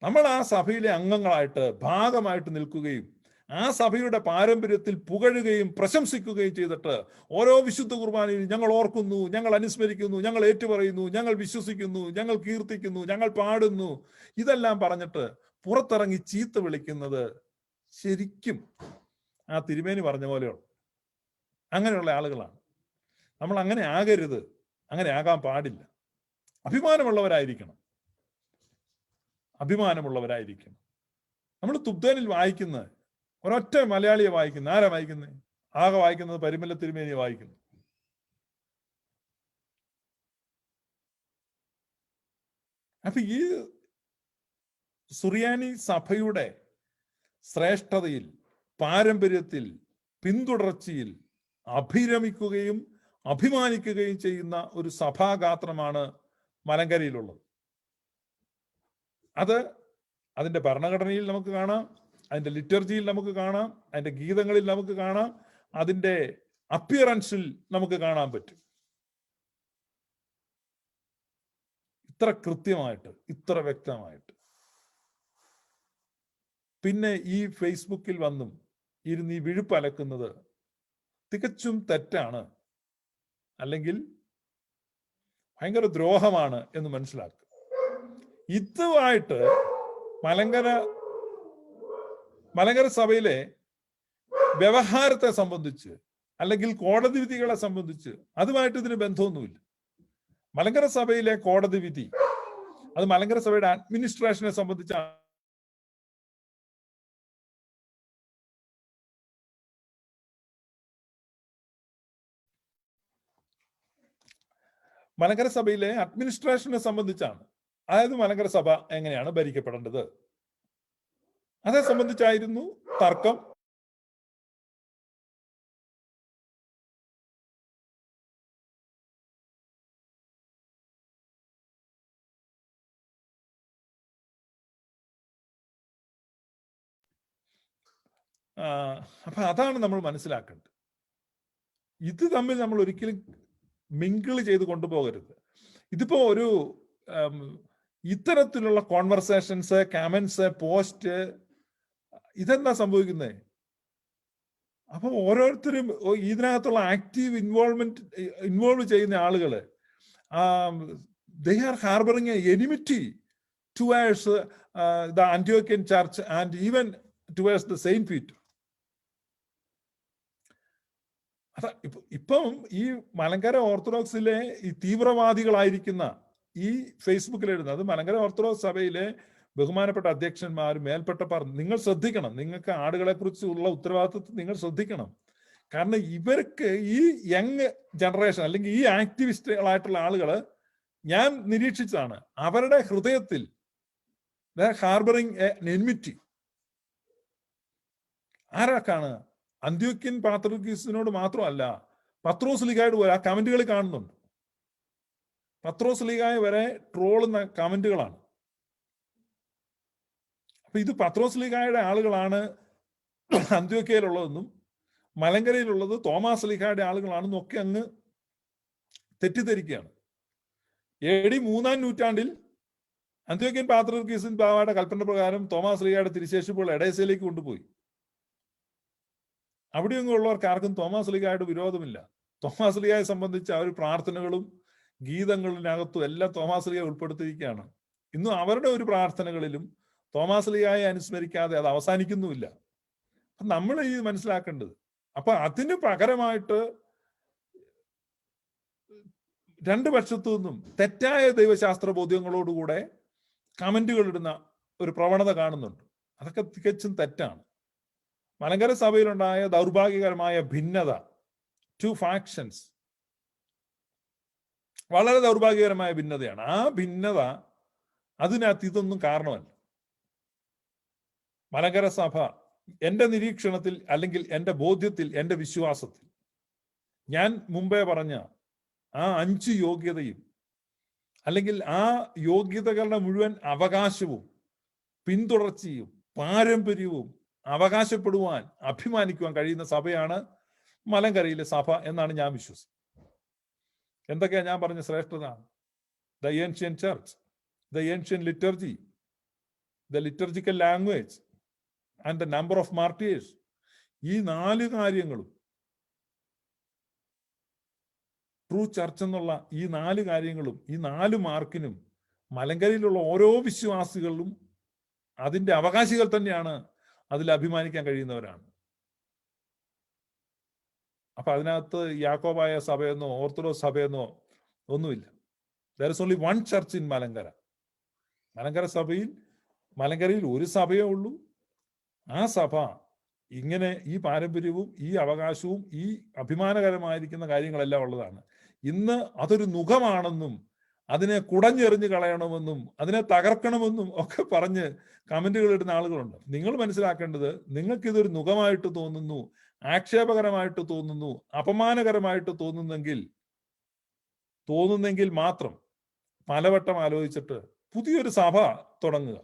നമ്മൾ ആ സഭയിലെ അംഗങ്ങളായിട്ട് ഭാഗമായിട്ട് നിൽക്കുകയും ആ സഭയുടെ പാരമ്പര്യത്തിൽ പുകഴുകയും പ്രശംസിക്കുകയും ചെയ്തിട്ട് ഓരോ വിശുദ്ധ കുർബാനയിൽ ഞങ്ങൾ ഓർക്കുന്നു, ഞങ്ങൾ അനുസ്മരിക്കുന്നു, ഞങ്ങൾ ഏറ്റുപറയുന്നു, ഞങ്ങൾ വിശ്വസിക്കുന്നു, ഞങ്ങൾ കീർത്തിക്കുന്നു, ഞങ്ങൾ പാടുന്നു, ഇതെല്ലാം പറഞ്ഞിട്ട് പുറത്തിറങ്ങി ചീത്ത വിളിക്കുന്നത് ശരിക്കും ആ തിരുമേനി പറഞ്ഞ പോലെയുള്ള അങ്ങനെയുള്ള ആളുകളാണ്. നമ്മൾ അങ്ങനെ ആകരുത്, അങ്ങനെ ആകാൻ പാടില്ല. അഭിമാനമുള്ളവരായിരിക്കണം. നമ്മൾ തുബ്ദേനിൽ വായിക്കുന്നത് ഒരൊറ്റ മലയാളിയെ വായിക്കുന്നത്. ആരാ വായിക്കുന്നത്? ആകെ വായിക്കുന്നത് പരിമല തിരുമേനിയെ വായിക്കുന്നു. അപ്പൊ ഈ സുറിയാനി സഭയുടെ ശ്രേഷ്ഠതയിൽ, പാരമ്പര്യത്തിൽ, പിന്തുടർച്ചയിൽ അഭിരമിക്കുകയും അഭിമാനിക്കുകയും ചെയ്യുന്ന ഒരു സഭാഗാത്രമാണ് മലങ്കരയിലുള്ളത്. അത് അതിന്റെ ഭരണഘടനയിൽ നമുക്ക് കാണാം, അതിന്റെ ലിറ്റർജിയിൽ നമുക്ക് കാണാം, അതിന്റെ ഗീതങ്ങളിൽ നമുക്ക് കാണാം, അതിന്റെ അപ്പിയറൻസിൽ നമുക്ക് കാണാൻ പറ്റും. ഇത്ര കൃത്യമായിട്ട്, ഇത്ര വ്യക്തമായിട്ട്. പിന്നെ ഈ ഫേസ്ബുക്കിൽ വന്നും ഇരുന്ന് ഈ വിഴുപ്പലക്കുന്നത് തികച്ചും തെറ്റാണ്, അല്ലെങ്കിൽ ഭയങ്കര ദ്രോഹമാണ് എന്ന് മനസ്സിലാക്കുക. ഇതുമായിട്ട് മലങ്കര സഭയിലെ വ്യവഹാരത്തെ സംബന്ധിച്ച് അല്ലെങ്കിൽ കോടതി വിധികളെ സംബന്ധിച്ച് അതുമായിട്ട് ഇതിന് ബന്ധമൊന്നുമില്ല. മലങ്കര സഭയിലെ കോടതി വിധി അത് മലങ്കര സഭയുടെ അഡ്മിനിസ്ട്രേഷനെ സംബന്ധിച്ചാണ്. മലങ്കര സഭയിലെ അഡ്മിനിസ്ട്രേഷനെ സംബന്ധിച്ചാണ്. അതായത് മലങ്കര സഭ എങ്ങനെയാണ് ഭരിക്കപ്പെടേണ്ടത്, അതേ സംബന്ധിച്ചായിരുന്നു തർക്കം. അപ്പൊ അതാണ് നമ്മൾ മനസ്സിലാക്കേണ്ടത്. ഇത് തമ്മിൽ നമ്മൾ ഒരിക്കലും മിങ്കിൾ ചെയ്ത് കൊണ്ടുപോകരുത്. ഇതിപ്പോ ഒരു ഇത്തരത്തിലുള്ള കോൺവെർസേഷൻസ്, കമന്റ്സ്, പോസ്റ്റ്, ഇതെന്താ സംഭവിക്കുന്നത്? അപ്പൊ ഓരോരുത്തരും ഇതിനകത്തുള്ള ആക്റ്റീവ് ഇൻവോൾവ് ചെയ്യുന്ന ആളുകള് they are harboring a enmity towards the Antiochian church and even towards the Saint Peter. ഇപ്പം ഈ മലങ്കര ഓർത്തഡോക്സിലെ ഈ തീവ്രവാദികളായിരിക്കുന്ന ഈ ഫേസ്ബുക്കിൽ എഴുതുന്നത്, അത് മലങ്കര ഓർത്തഡോക്സ് സഭയിലെ ബഹുമാനപ്പെട്ട അധ്യക്ഷന്മാരും മേൽപ്പെട്ട നിങ്ങൾ ശ്രദ്ധിക്കണം. നിങ്ങൾക്ക് ആടുകളെ കുറിച്ചുള്ള ഉത്തരവാദിത്വം നിങ്ങൾ ശ്രദ്ധിക്കണം. കാരണം ഇവർക്ക് ഈ യങ് ജനറേഷൻ അല്ലെങ്കിൽ ഈ ആക്ടിവിസ്റ്റുകളായിട്ടുള്ള ആളുകള് ഞാൻ നിരീക്ഷിച്ചതാണ്, അവരുടെ ഹൃദയത്തിൽ ഹാർബറിങ് എനിമിറ്റി ആരാക്കാണ്? അന്ത്യോക്യൻ പാത്രിക്കീസിനോട് മാത്രമല്ല, പത്രോസ് ലീഗായോട് പോലും ആ കമന്റുകൾ കാണുന്നുണ്ട്. പത്രോസ് ലീഗായ വരെ ട്രോളുന്ന കമന്റുകളാണ്. അപ്പൊ ഇത് പത്രോസ് ലീഗായുടെ ആളുകളാണ് അന്ത്യോക്യയിലുള്ളതെന്നും മലങ്കരയിലുള്ളത് തോമാസ് ലീഗായുടെ ആളുകളാണെന്നും ഒക്കെ അങ്ങ് തെറ്റിദ്ധരിക്കുകയാണ്. AD 3-ാം നൂറ്റാണ്ടിൽ അന്ത്യോക്യൻ പാത്രിക്കീസിൻ ബാവയുടെ കൽപ്പന പ്രകാരം തോമാസ് ലീഗായുടെ തിരുശേഷിപ്പുകൾ എഡേസയിലേക്ക് കൊണ്ടുപോയി. അവിടെയൊന്നും ഉള്ളവർക്ക് ആർക്കും തോമാസ് ലീഗായുടെ വിരോധമില്ല. തോമാസ് ലീഗയെ സംബന്ധിച്ച് അവർ പ്രാർത്ഥനകളും ഗീതങ്ങളിനകത്തും എല്ലാം തോമാസ് ലീഗ ഉൾപ്പെടുത്തിയിരിക്കുകയാണ്. ഇന്നും അവരുടെ ഒരു പ്രാർത്ഥനകളിലും തോമാസ് ലീഗയെ അനുസ്മരിക്കാതെ അത് അവസാനിക്കുന്നുമില്ല. അപ്പൊ നമ്മൾ ഈ മനസ്സിലാക്കേണ്ടത്, അപ്പൊ അതിന് പകരമായിട്ട് രണ്ടു പക്ഷത്തു നിന്നും തെറ്റായ ദൈവശാസ്ത്ര ബോധ്യങ്ങളോടുകൂടെ കമന്റുകൾ ഇടുന്ന ഒരു പ്രവണത കാണുന്നുണ്ട്. അതൊക്കെ തികച്ചും തെറ്റാണ്. മലങ്കര സഭയിലുണ്ടായ ദൗർഭാഗ്യകരമായ ഭിന്നത, 2 ഫാക്ഷൻസ്, വളരെ ദൗർഭാഗ്യകരമായ ഭിന്നതയാണ്. ആ ഭിന്നത അതിനകത്ത് ഇതൊന്നും കാരണമല്ല. മലങ്കര സഭ എന്റെ നിരീക്ഷണത്തിൽ, അല്ലെങ്കിൽ എന്റെ ബോധ്യത്തിൽ, എന്റെ വിശ്വാസത്തിൽ, ഞാൻ മുമ്പേ പറഞ്ഞ ആ 5 യോഗ്യതയും, അല്ലെങ്കിൽ ആ യോഗ്യതകളുടെ മുഴുവൻ അവകാശവും, പിന്തുടർച്ചയും, പാരമ്പര്യവും അവകാശപ്പെടുവാൻ, അഭിമാനിക്കുവാൻ കഴിയുന്ന സഭയാണ് മലങ്കരയിലെ സഭ എന്നാണ് ഞാൻ വിശ്വസിക്കുന്നത്. എന്തൊക്കെയാ ഞാൻ പറഞ്ഞ ശ്രേഷ്ഠത? The ancient church, the ancient liturgy, the liturgical language and the number of martyrs. ഈ 4 കാര്യങ്ങളും, ട്രൂ ചർച്ച് എന്നുള്ള ഈ 4 കാര്യങ്ങളും, ഈ 4 മാർക്കിനും മലങ്കരയിലുള്ള ഓരോ വിശ്വാസികളും അതിന്റെ അവകാശികൾ തന്നെയാണ്, അതിൽ അഭിമാനിക്കാൻ കഴിയുന്നവരാണ്. അപ്പൊ അതിനകത്ത് യാക്കോബായ സഭയെന്നോ ഓർത്തഡോക്സ് സഭയെന്നോ ഒന്നുമില്ല. there is only one church in Malankara. മലങ്കരയിൽ ഒരു സഭയേ ഉള്ളൂ. ആ സഭ ഇങ്ങനെ ഈ പാരമ്പര്യവും ഈ അവകാശവും ഈ അഭിമാനകരമായിരിക്കുന്ന കാര്യങ്ങളെല്ലാം ഉള്ളതാണ്. ഇന്ന് അതൊരു നുഖമാണെന്നും അതിനെ കുടഞ്ഞെറിഞ്ഞ് കളയണമെന്നും അതിനെ തകർക്കണമെന്നും ഒക്കെ പറഞ്ഞ് കമന്റുകൾ ഇടുന്ന ആളുകളുണ്ട്. നിങ്ങൾ മനസ്സിലാക്കേണ്ടത്, നിങ്ങൾക്കിതൊരു നുഖമായിട്ട് തോന്നുന്നു, ആക്ഷേപകരമായിട്ട് തോന്നുന്നു, അപമാനകരമായിട്ട് തോന്നുന്നെങ്കിൽ മാത്രം പലവട്ടം ആലോചിച്ചിട്ട് പുതിയൊരു സഭ തുടങ്ങുക.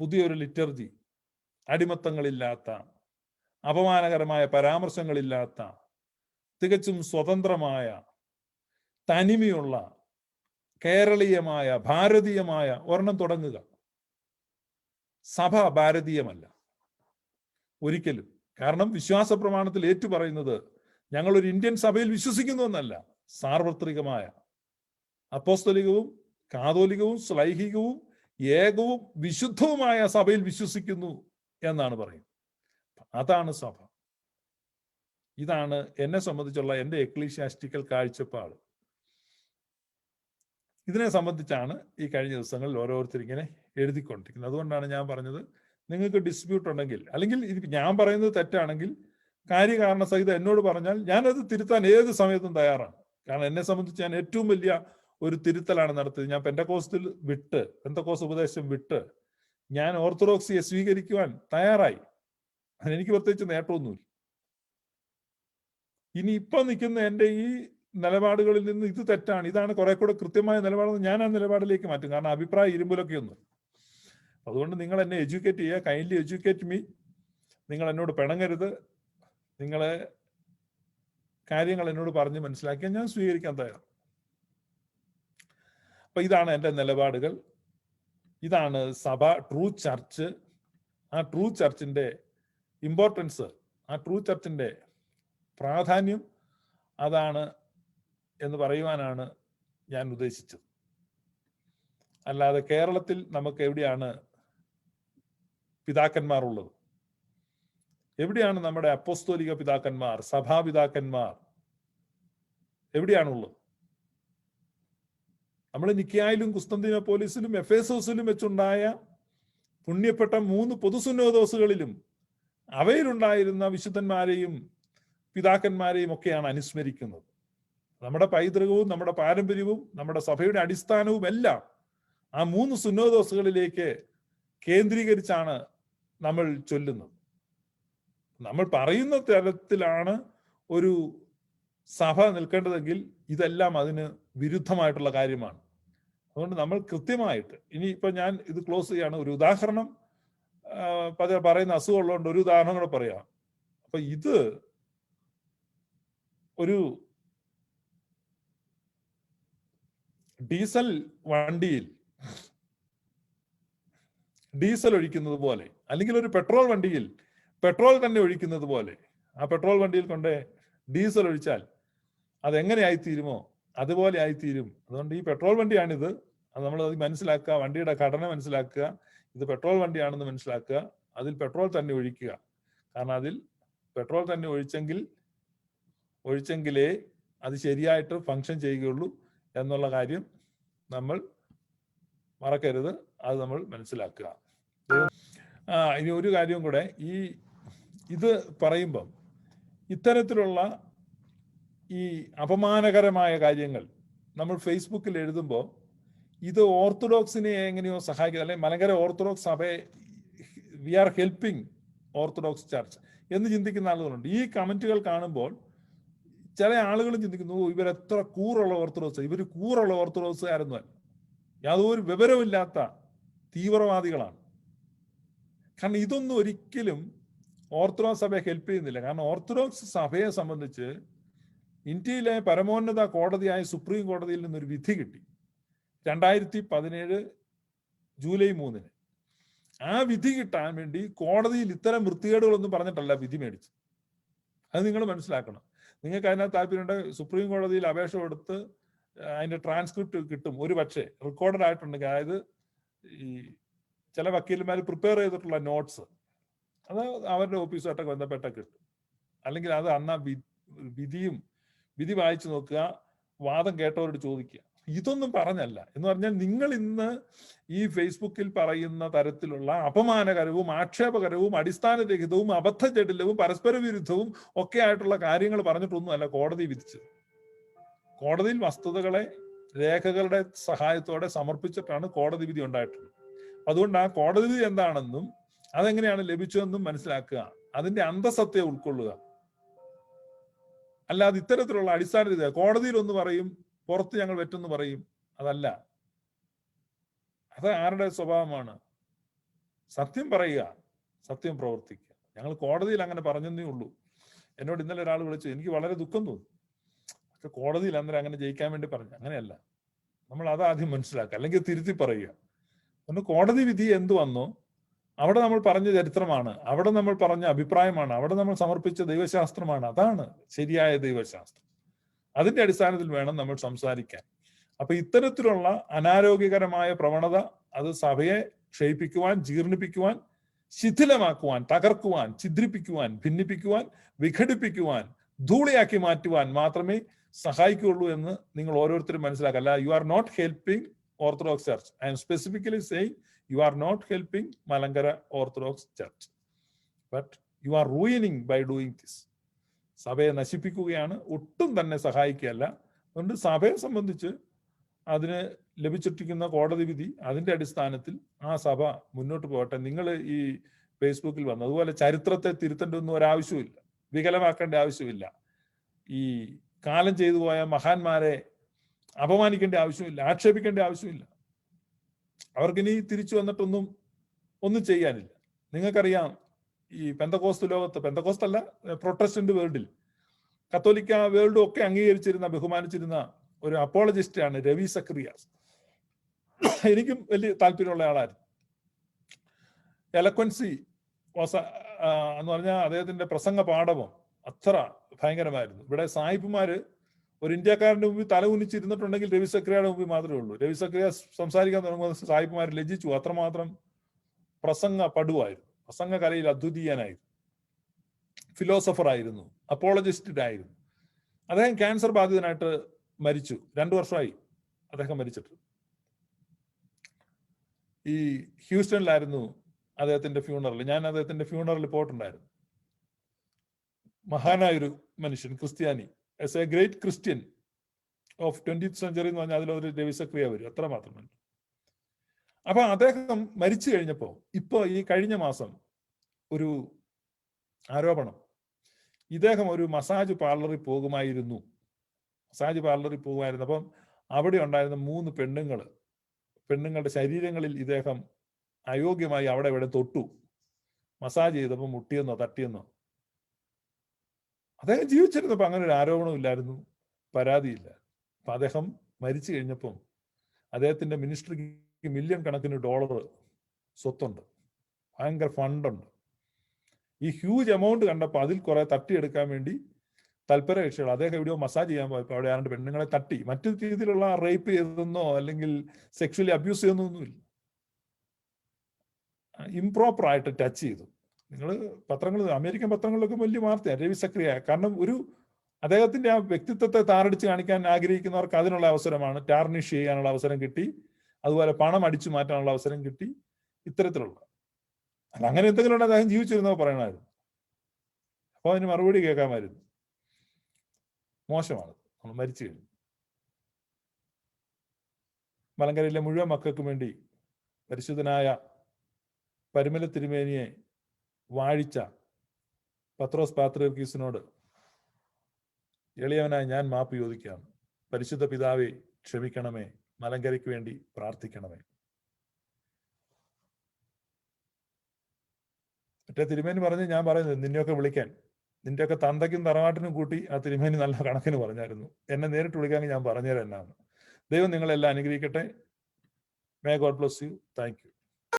പുതിയൊരു ലിറ്റർജി, അടിമത്തങ്ങളില്ലാത്ത, അപമാനകരമായ പരാമർശങ്ങളില്ലാത്ത, തികച്ചും സ്വതന്ത്രമായ, തനിമയുള്ള, കേരളീയമായ, ഭാരതീയമായ ഒരെണ്ണം തുടങ്ങുക. സഭ ഭാരതീയമല്ല ഒരിക്കലും. കാരണം വിശ്വാസ പ്രമാണത്തിൽ ഏറ്റുപറയുന്നത് ഞങ്ങളൊരു ഇന്ത്യൻ സഭയിൽ വിശ്വസിക്കുന്നു എന്നല്ല, സാർവത്രികമായ, അപ്പോസ്തലികവും കാതോലികവും ശ്ലൈഹികവും ഏകവും വിശുദ്ധവുമായ സഭയിൽ വിശ്വസിക്കുന്നു എന്നാണ് പറയുന്നത്. അതാണ് സഭ. ഇതാണ് എന്നെ സംബന്ധിച്ചുള്ള എൻ്റെ എക്ലീഷ്യാസ്റ്റിക്കൽ കാഴ്ചപ്പാട്. ഇതിനെ സംബന്ധിച്ചാണ് ഈ കഴിഞ്ഞ ദിവസങ്ങളിൽ ഓരോരുത്തർ ഇങ്ങനെ എഴുതിക്കൊണ്ടിരിക്കുന്നത്. അതുകൊണ്ടാണ് ഞാൻ പറഞ്ഞത്, നിങ്ങൾക്ക് ഡിസ്പ്യൂട്ട് ഉണ്ടെങ്കിൽ, അല്ലെങ്കിൽ ഞാൻ പറയുന്നത് തെറ്റാണെങ്കിൽ കാര്യകാരണ സഹിതം എന്നോട് പറഞ്ഞാൽ ഞാനത് തിരുത്താൻ ഏത് സമയത്തും തയ്യാറാണ്. കാരണം എന്നെ സംബന്ധിച്ച് ഞാൻ ഏറ്റവും വലിയ ഒരു തിരുത്തലാണ് നടത്തിയത്. ഞാൻ പെന്തക്കോസ് ഉപദേശം വിട്ട് ഞാൻ ഓർത്തഡോക്സിയെ സ്വീകരിക്കുവാൻ തയ്യാറായി. അതിനെനിക്ക് പ്രത്യേകിച്ച് നേട്ടമൊന്നുമില്ല. ഇനി ഇപ്പൊ നിൽക്കുന്ന എൻ്റെ ഈ നിലപാടുകളിൽ നിന്ന് ഇത് തെറ്റാണ്, ഇതാണ് കുറെ കൂടെ കൃത്യമായ നിലപാടെന്ന് ഞാൻ ആ നിലപാടിലേക്ക് മാറ്റും. കാരണം അഭിപ്രായ ഇരുമ്പലൊക്കെ ഒന്നും. അതുകൊണ്ട് നിങ്ങൾ എന്നെ എഡ്യൂക്കേറ്റ് ചെയ്യുക, കൈൻഡ്ലി എഡ്യൂക്കേറ്റ് മീ. നിങ്ങൾ എന്നോട് പിണങ്ങരുത്. നിങ്ങളെ കാര്യങ്ങൾ എന്നോട് പറഞ്ഞ് മനസ്സിലാക്കിയാൽ ഞാൻ സ്വീകരിക്കാൻ തയ്യാറാണ്. അപ്പൊ ഇതാണ് എൻ്റെ നിലപാടുകൾ. ഇതാണ് സഭ, ട്രൂ ചർച്ച്. ആ ട്രൂ ചർച്ചിന്റെ ഇമ്പോർട്ടൻസ്, ആ ട്രൂ ചർച്ചിന്റെ പ്രാധാന്യം അതാണ് എന്ന് പറയുവാനാണ് ഞാൻ ഉദ്ദേശിച്ചത്. അല്ലാതെ കേരളത്തിൽ നമുക്ക് എവിടെയാണ് പിതാക്കന്മാർ ഉള്ളത്? എവിടെയാണ് നമ്മുടെ അപ്പോസ്തോലിക പിതാക്കന്മാർ, സഭാപിതാക്കന്മാർ എവിടെയാണുള്ളത്? നമ്മൾ നിക്കയായിലും കുസ്തന്തീനോപ്പോലിസിലും എഫേസോസിലും വെച്ചുണ്ടായ പുണ്യപ്പെട്ട 3 പൊതുസുന്നോദോസുകളിലും അവയിലുണ്ടായിരുന്ന വിശുദ്ധന്മാരെയും പിതാക്കന്മാരെയും ഒക്കെയാണ് അനുസ്മരിക്കുന്നത്. നമ്മുടെ പൈതൃകവും നമ്മുടെ പാരമ്പര്യവും നമ്മുടെ സഭയുടെ അടിസ്ഥാനവും എല്ലാം ആ 3 സുന്നോദോസുകളിലേക്ക് കേന്ദ്രീകരിച്ചാണ് നമ്മൾ ചൊല്ലുന്നത്. നമ്മൾ പറയുന്ന തരത്തിലാണ് ഒരു സഭ നിൽക്കേണ്ടതെങ്കിൽ ഇതെല്ലാം അതിന് വിരുദ്ധമായിട്ടുള്ള കാര്യമാണ്. അതുകൊണ്ട് നമ്മൾ കൃത്യമായിട്ട്, ഇനിയിപ്പോൾ ഞാൻ ഇത് ക്ലോസ് ചെയ്യാണ്. ഒരു ഉദാഹരണം പറയുന്ന അസുഖമുള്ളതുകൊണ്ട് ഒരു ഉദാഹരണം കൂടെ പറയാം. അപ്പൊ ഇത് ഒരു ഡീസൽ വണ്ടിയിൽ ഡീസൽ ഒഴിക്കുന്നത് പോലെ, അല്ലെങ്കിൽ ഒരു പെട്രോൾ വണ്ടിയിൽ പെട്രോൾ തന്നെ ഒഴിക്കുന്നത് പോലെ, ആ പെട്രോൾ വണ്ടിയിൽ കൊണ്ട് ഡീസൽ ഒഴിച്ചാൽ അതെങ്ങനെ ആയിത്തീരുമോ അതുപോലെ ആയിത്തീരും. അതുകൊണ്ട് ഈ പെട്രോൾ വണ്ടിയാണിത്, അത് നമ്മൾ അത് മനസ്സിലാക്കുക, വണ്ടിയുടെ ഘടന മനസ്സിലാക്കുക, ഇത് പെട്രോൾ വണ്ടിയാണെന്ന് മനസ്സിലാക്കുക, അതിൽ പെട്രോൾ തന്നെ ഒഴിക്കുക. കാരണം അതിൽ പെട്രോൾ തന്നെ ഒഴിച്ചെങ്കിലേ അത് ശരിയായിട്ട് ഫങ്ഷൻ ചെയ്യുകയുള്ളൂ എന്നുള്ള കാര്യം നമ്മൾ മറക്കരുത്. അത് നമ്മൾ മനസ്സിലാക്കുക. ഇനി ഒരു കാര്യം കൂടെ, ഇത് പറയുമ്പം ഇത്തരത്തിലുള്ള ഈ അപമാനകരമായ കാര്യങ്ങൾ നമ്മൾ ഫേസ്ബുക്കിൽ എഴുതുമ്പോൾ ഇത് ഓർത്തഡോക്സിനെ എങ്ങനെയോ സഹായിക്കുക, അല്ലെങ്കിൽ മലങ്കര ഓർത്തഡോക്സ് സഭയെ we are helping Orthodox Church എന്ന് ചിന്തിക്കുന്ന ആളുകളുണ്ട്. ഈ കമന്റുകൾ കാണുമ്പോൾ ചില ആളുകളും ചിന്തിക്കുന്നു, ഇവരെത്ര കൂറുള്ള ഓർത്തഡോക്സ്, ഇവർ കൂറുള്ള ഓർത്തഡോക്സുകാരൊന്നും യാതൊരു വിവരമില്ലാത്ത തീവ്രവാദികളാണ്. കാരണം ഇതൊന്നും ഒരിക്കലും ഓർത്തഡോക്സ് സഭയെ ഹെൽപ്പ് ചെയ്യുന്നില്ല. കാരണം ഓർത്തഡോക്സ് സഭയെ സംബന്ധിച്ച് ഇന്ത്യയിലെ പരമോന്നത കോടതിയായ സുപ്രീം കോടതിയിൽ നിന്നൊരു വിധി കിട്ടി 2017 ജൂലൈ 3. ആ വിധി കിട്ടാൻ വേണ്ടി കോടതിയിൽ ഇത്തരം വൃത്തികേടുകളൊന്നും പറഞ്ഞിട്ടല്ല വിധി മേടിച്ചു. അത് നിങ്ങൾ മനസ്സിലാക്കണം. നിങ്ങൾക്ക് അതിനകത്ത് താല്പര്യമുണ്ടെങ്കിൽ സുപ്രീം കോടതിയിൽ അപേക്ഷ കൊടുത്ത് അതിന്റെ ട്രാൻസ്ക്രിപ്റ്റ് കിട്ടും. ഒരു പക്ഷേ റെക്കോർഡഡ് ആയിട്ടുണ്ടെങ്കിൽ, അതായത് ഈ ചില വക്കീലന്മാർ പ്രിപ്പയർ ചെയ്തിട്ടുള്ള നോട്ട്സ് അത് അവരുടെ ഓഫീസുമായിട്ടൊക്കെ ബന്ധപ്പെട്ട കിട്ടും. അല്ലെങ്കിൽ അത് അന്ന് വിധി വായിച്ചു നോക്കുക, വാദം കേട്ടവരോട് ചോദിക്കുക. ഇതൊന്നും പറഞ്ഞല്ല. എന്ന് പറഞ്ഞാൽ നിങ്ങൾ ഇന്ന് ഈ ഫേസ്ബുക്കിൽ പറയുന്ന തരത്തിലുള്ള അപമാനകരവും ആക്ഷേപകരവും അടിസ്ഥാനരഹിതവും അബദ്ധജടിലവും പരസ്പര വിരുദ്ധവും ഒക്കെ ആയിട്ടുള്ള കാര്യങ്ങൾ പറഞ്ഞിട്ടൊന്നും അല്ല കോടതി വിധിച്ചത്. കോടതിയിൽ വസ്തുതകളെ രേഖകളുടെ സഹായത്തോടെ സമർപ്പിച്ചിട്ടാണ് കോടതി വിധി ഉണ്ടായിട്ടുള്ളത്. അതുകൊണ്ട് ആ കോടതി വിധി എന്താണെന്നും അതെങ്ങനെയാണ് ലഭിച്ചതെന്നും മനസ്സിലാക്കുക, അതിന്റെ അന്തസത്തയെ ഉൾക്കൊള്ളുക. അല്ലാതെ ഇത്തരത്തിലുള്ള അടിസ്ഥാന കോടതിയിൽ ഒന്ന് പറയും, പുറത്ത് ഞങ്ങൾ വെറ്റെന്ന് പറയും, അതല്ല. അത് ആരുടെ സ്വഭാവമാണ്? സത്യം പറയുക, സത്യം പ്രവർത്തിക്കുക. ഞങ്ങൾ കോടതിയിൽ അങ്ങനെ പറഞ്ഞതേ ഉള്ളൂ. എന്നോട് ഇന്നലെ ഒരാൾ വിളിച്ചു, എനിക്ക് വളരെ ദുഃഖം തോന്നി. പക്ഷെ കോടതിയിൽ അന്നേരം അങ്ങനെ ജയിക്കാൻ വേണ്ടി പറഞ്ഞു. അങ്ങനെയല്ല, നമ്മൾ അതാദ്യം മനസ്സിലാക്കുക, അല്ലെങ്കിൽ തിരുത്തി പറയുക. ഒന്ന് കോടതി വിധി എന്ത് വന്നോ അവിടെ നമ്മൾ പറഞ്ഞ ചരിത്രമാണ്, അവിടെ നമ്മൾ പറഞ്ഞ അഭിപ്രായമാണ്, അവിടെ നമ്മൾ സമർപ്പിച്ച ദൈവശാസ്ത്രമാണ്. അതാണ് ശരിയായ ദൈവശാസ്ത്രം. അതിന്റെ അടിസ്ഥാനത്തിൽ വേണം നമ്മൾ സംസാരിക്കാൻ. അപ്പൊ ഇത്തരത്തിലുള്ള അനാരോഗ്യകരമായ പ്രവണത അത് സഭയെ ക്ഷയിപ്പിക്കുവാൻ, ജീർണിപ്പിക്കുവാൻ, ശിഥിലമാക്കുവാൻ, തകർക്കുവാൻ, ഛിദ്രിപ്പിക്കുവാൻ, ഭിന്നിപ്പിക്കുവാൻ, വിഘടിപ്പിക്കുവാൻ, ധൂളിയാക്കി മാറ്റുവാൻ മാത്രമേ സഹായിക്കുകയുള്ളൂ എന്ന് നിങ്ങൾ ഓരോരുത്തരും മനസ്സിലാക്കുക. അല്ല, you are not helping Orthodox Church. I am specifically saying you are not helping Malankara Orthodox Church, but you are ruining by doing this. സഭയെ നശിപ്പിക്കുകയാണ്, ഒട്ടും തന്നെ സഹായിക്കുകയല്ല. അതുകൊണ്ട് സഭയെ സംബന്ധിച്ച് അതിന് ലഭിച്ചിരിക്കുന്ന കോടതി വിധി, അതിന്റെ അടിസ്ഥാനത്തിൽ ആ സഭ മുന്നോട്ട് പോകട്ടെ. നിങ്ങൾ ഈ ഫേസ്ബുക്കിൽ വന്നു അതുപോലെ ചരിത്രത്തെ തിരുത്തേണ്ട ഒന്നും ഒരാവശ്യമില്ല, വികലമാക്കേണ്ട ആവശ്യമില്ല. ഈ കാലം ചെയ്തു പോയ മഹാന്മാരെ അപമാനിക്കേണ്ട ആവശ്യമില്ല, ആക്ഷേപിക്കേണ്ട ആവശ്യമില്ല. അവർക്കിനി തിരിച്ചു വന്നിട്ടൊന്നും ചെയ്യാനില്ല. നിങ്ങൾക്കറിയാം, ഈ പെന്തക്കോസ്ത് ലോകത്ത്, പെന്തക്കോസ്റ്റ് അല്ല, പ്രൊട്ടസ്റ്റന്റ് വേൾഡിൽ, കത്തോലിക്ക വേൾഡും ഒക്കെ അംഗീകരിച്ചിരുന്ന, ബഹുമാനിച്ചിരുന്ന ഒരു അപ്പോളജിസ്റ്റാണ് രവി സക്രിയാസ്. എനിക്കും വലിയ താല്പര്യമുള്ള ആളായിരുന്നു. എലക്വൻസി എന്ന് പറഞ്ഞാൽ അദ്ദേഹത്തിന്റെ പ്രസംഗ പാഠവും അത്ര ഭയങ്കരമായിരുന്നു. ഇവിടെ സായിപ്പുമാര് ഒരു ഇന്ത്യക്കാരന്റെ മുമ്പിൽ തല കുനിച്ചിരുന്നിട്ടുണ്ടെങ്കിൽ രവി സക്രിയയുടെ മുമ്പിൽ മാത്രമേ ഉള്ളൂ. രവി സക്രിയ സംസാരിക്കാൻ തുടങ്ങുമ്പോൾ സായിപ്പുമാർ ലജ്ജിച്ചു. അത്രമാത്രം പ്രസംഗ പടുവായിരുന്നു, പ്രസംഗ കലയിൽ അദ്വിതീയനായിരുന്നു, ഫിലോസഫർ ആയിരുന്നു, അപ്പോളജിസ്റ്റ് ആയിരുന്നു. അദ്ദേഹം ക്യാൻസർ ബാധിതനായിട്ട് മരിച്ചു. 2 വർഷമായി അദ്ദേഹം മരിച്ചിട്ട്. ഈ ഹ്യൂസ്റ്റണിലായിരുന്നു അദ്ദേഹത്തിന്റെ ഫ്യൂണറൽ. ഞാൻ അദ്ദേഹത്തിന്റെ ഫ്യൂണറലിൽ പോയിട്ടുണ്ടായിരുന്നു. മഹാനായൊരു മനുഷ്യൻ, ക്രിസ്ത്യാനി, as a great Christian of 20th century എന്ന് പറഞ്ഞാൽ അതിലൊരു രവി സക്രിയ വരും, അത്ര മാത്രം. അപ്പൊ അദ്ദേഹം മരിച്ചു കഴിഞ്ഞപ്പോ ഇപ്പൊ ഈ കഴിഞ്ഞ മാസം ഒരു ആരോപണം, ഇദ്ദേഹം ഒരു മസാജ് പാർലറിൽ പോകുമായിരുന്നു. അപ്പം അവിടെ ഉണ്ടായിരുന്ന 3 പെണ്ണുങ്ങളുടെ ശരീരങ്ങളിൽ ഇദ്ദേഹം അയോഗ്യമായി അവിടെ ഇവിടെ തൊട്ടു, മസാജ് ചെയ്തപ്പോൾ മുട്ടിയെന്നോ തട്ടിയെന്നോ. അദ്ദേഹം ജീവിച്ചിരുന്നപ്പോൾ അങ്ങനെ ഒരു ആരോപണം ഇല്ലായിരുന്നു, പരാതിയില്ല. അപ്പൊ അദ്ദേഹം മരിച്ചു കഴിഞ്ഞപ്പം അദ്ദേഹത്തിന്റെ മിനിസ്ട്രിക്ക് $1 മില്യൺ കണക്കിന് സ്വത്തുണ്ട്, ഭയങ്കര ഫണ്ടുണ്ട്. ഈ ഹ്യൂജ് എമൗണ്ട് കണ്ടപ്പോൾ അതിൽ കുറെ തട്ടിയെടുക്കാൻ വേണ്ടി തൽപര കക്ഷികൾ, അദ്ദേഹം എവിടെയോ മസാജ് ചെയ്യാൻ പോയപ്പോൾ അവിടെ 2 പെണ്ണുങ്ങളെ തട്ടി, മറ്റു രീതിയിലുള്ള റേപ്പ് ചെയ്തെന്നോ അല്ലെങ്കിൽ സെക്ഷലി അബ്യൂസ് ചെയ്യുന്നൊന്നുമില്ല, ഇംപ്രോപ്പർ ആയിട്ട് ടച്ച് ചെയ്തു. നിങ്ങൾ അമേരിക്കൻ പത്രങ്ങളിലൊക്കെ വലിയ വാർത്തയാണ് രവി സക്രിയ. കാരണം അദ്ദേഹത്തിന്റെ ആ വ്യക്തിത്വത്തെ താറടിച്ച് കാണിക്കാൻ ആഗ്രഹിക്കുന്നവർക്ക് അതിനുള്ള അവസരമാണ്, ടാർണിഷ് ചെയ്യാനുള്ള അവസരം കിട്ടി, അതുപോലെ പണം അടിച്ചു മാറ്റാനുള്ള അവസരം കിട്ടി, ഇത്തരത്തിലുള്ള. അല്ല, അങ്ങനെ എന്തെങ്കിലും ഉണ്ടെങ്കിൽ അദ്ദേഹം ജീവിച്ചിരുന്നോ പറയണമായിരുന്നു. അപ്പോൾ അതിന് മറുപടി കേൾക്കാമായിരുന്നു. മോശമാണ്, നമ്മൾ മരിച്ചു കഴിഞ്ഞു. മലങ്കരയിലെ മുഴുവൻ മക്കൾക്കും വേണ്ടി പരിശുദ്ധനായ പരിമല തിരുമേനിയെ വാഴിച്ച പത്രോസ് പാത്രിയർക്കീസിനോട് എളിയവനായി ഞാൻ മാപ്പ് ചോദിക്കാം. പരിശുദ്ധ പിതാവേ, ക്ഷമിക്കണമേ, മലങ്കരയ്ക്ക് വേണ്ടി പ്രാർത്ഥിക്കണമേ. മറ്റേ തിരുമേനി പറഞ്ഞ് ഞാൻ പറയുന്നത് നിന്നെയൊക്കെ വിളിക്കാൻ, നിന്റെയൊക്കെ തന്തയ്ക്കും തറവാട്ടിനും കൂട്ടി ആ തിരുമേനി നല്ല കണക്കിന് പറഞ്ഞായിരുന്നു. എന്നെ നേരിട്ട് വിളിക്കാമെങ്കിൽ ഞാൻ പറഞ്ഞുതരാം എന്നാണ്. ദൈവം നിങ്ങളെല്ലാം അനുഗ്രഹിക്കട്ടെ. May God bless you. Thank you.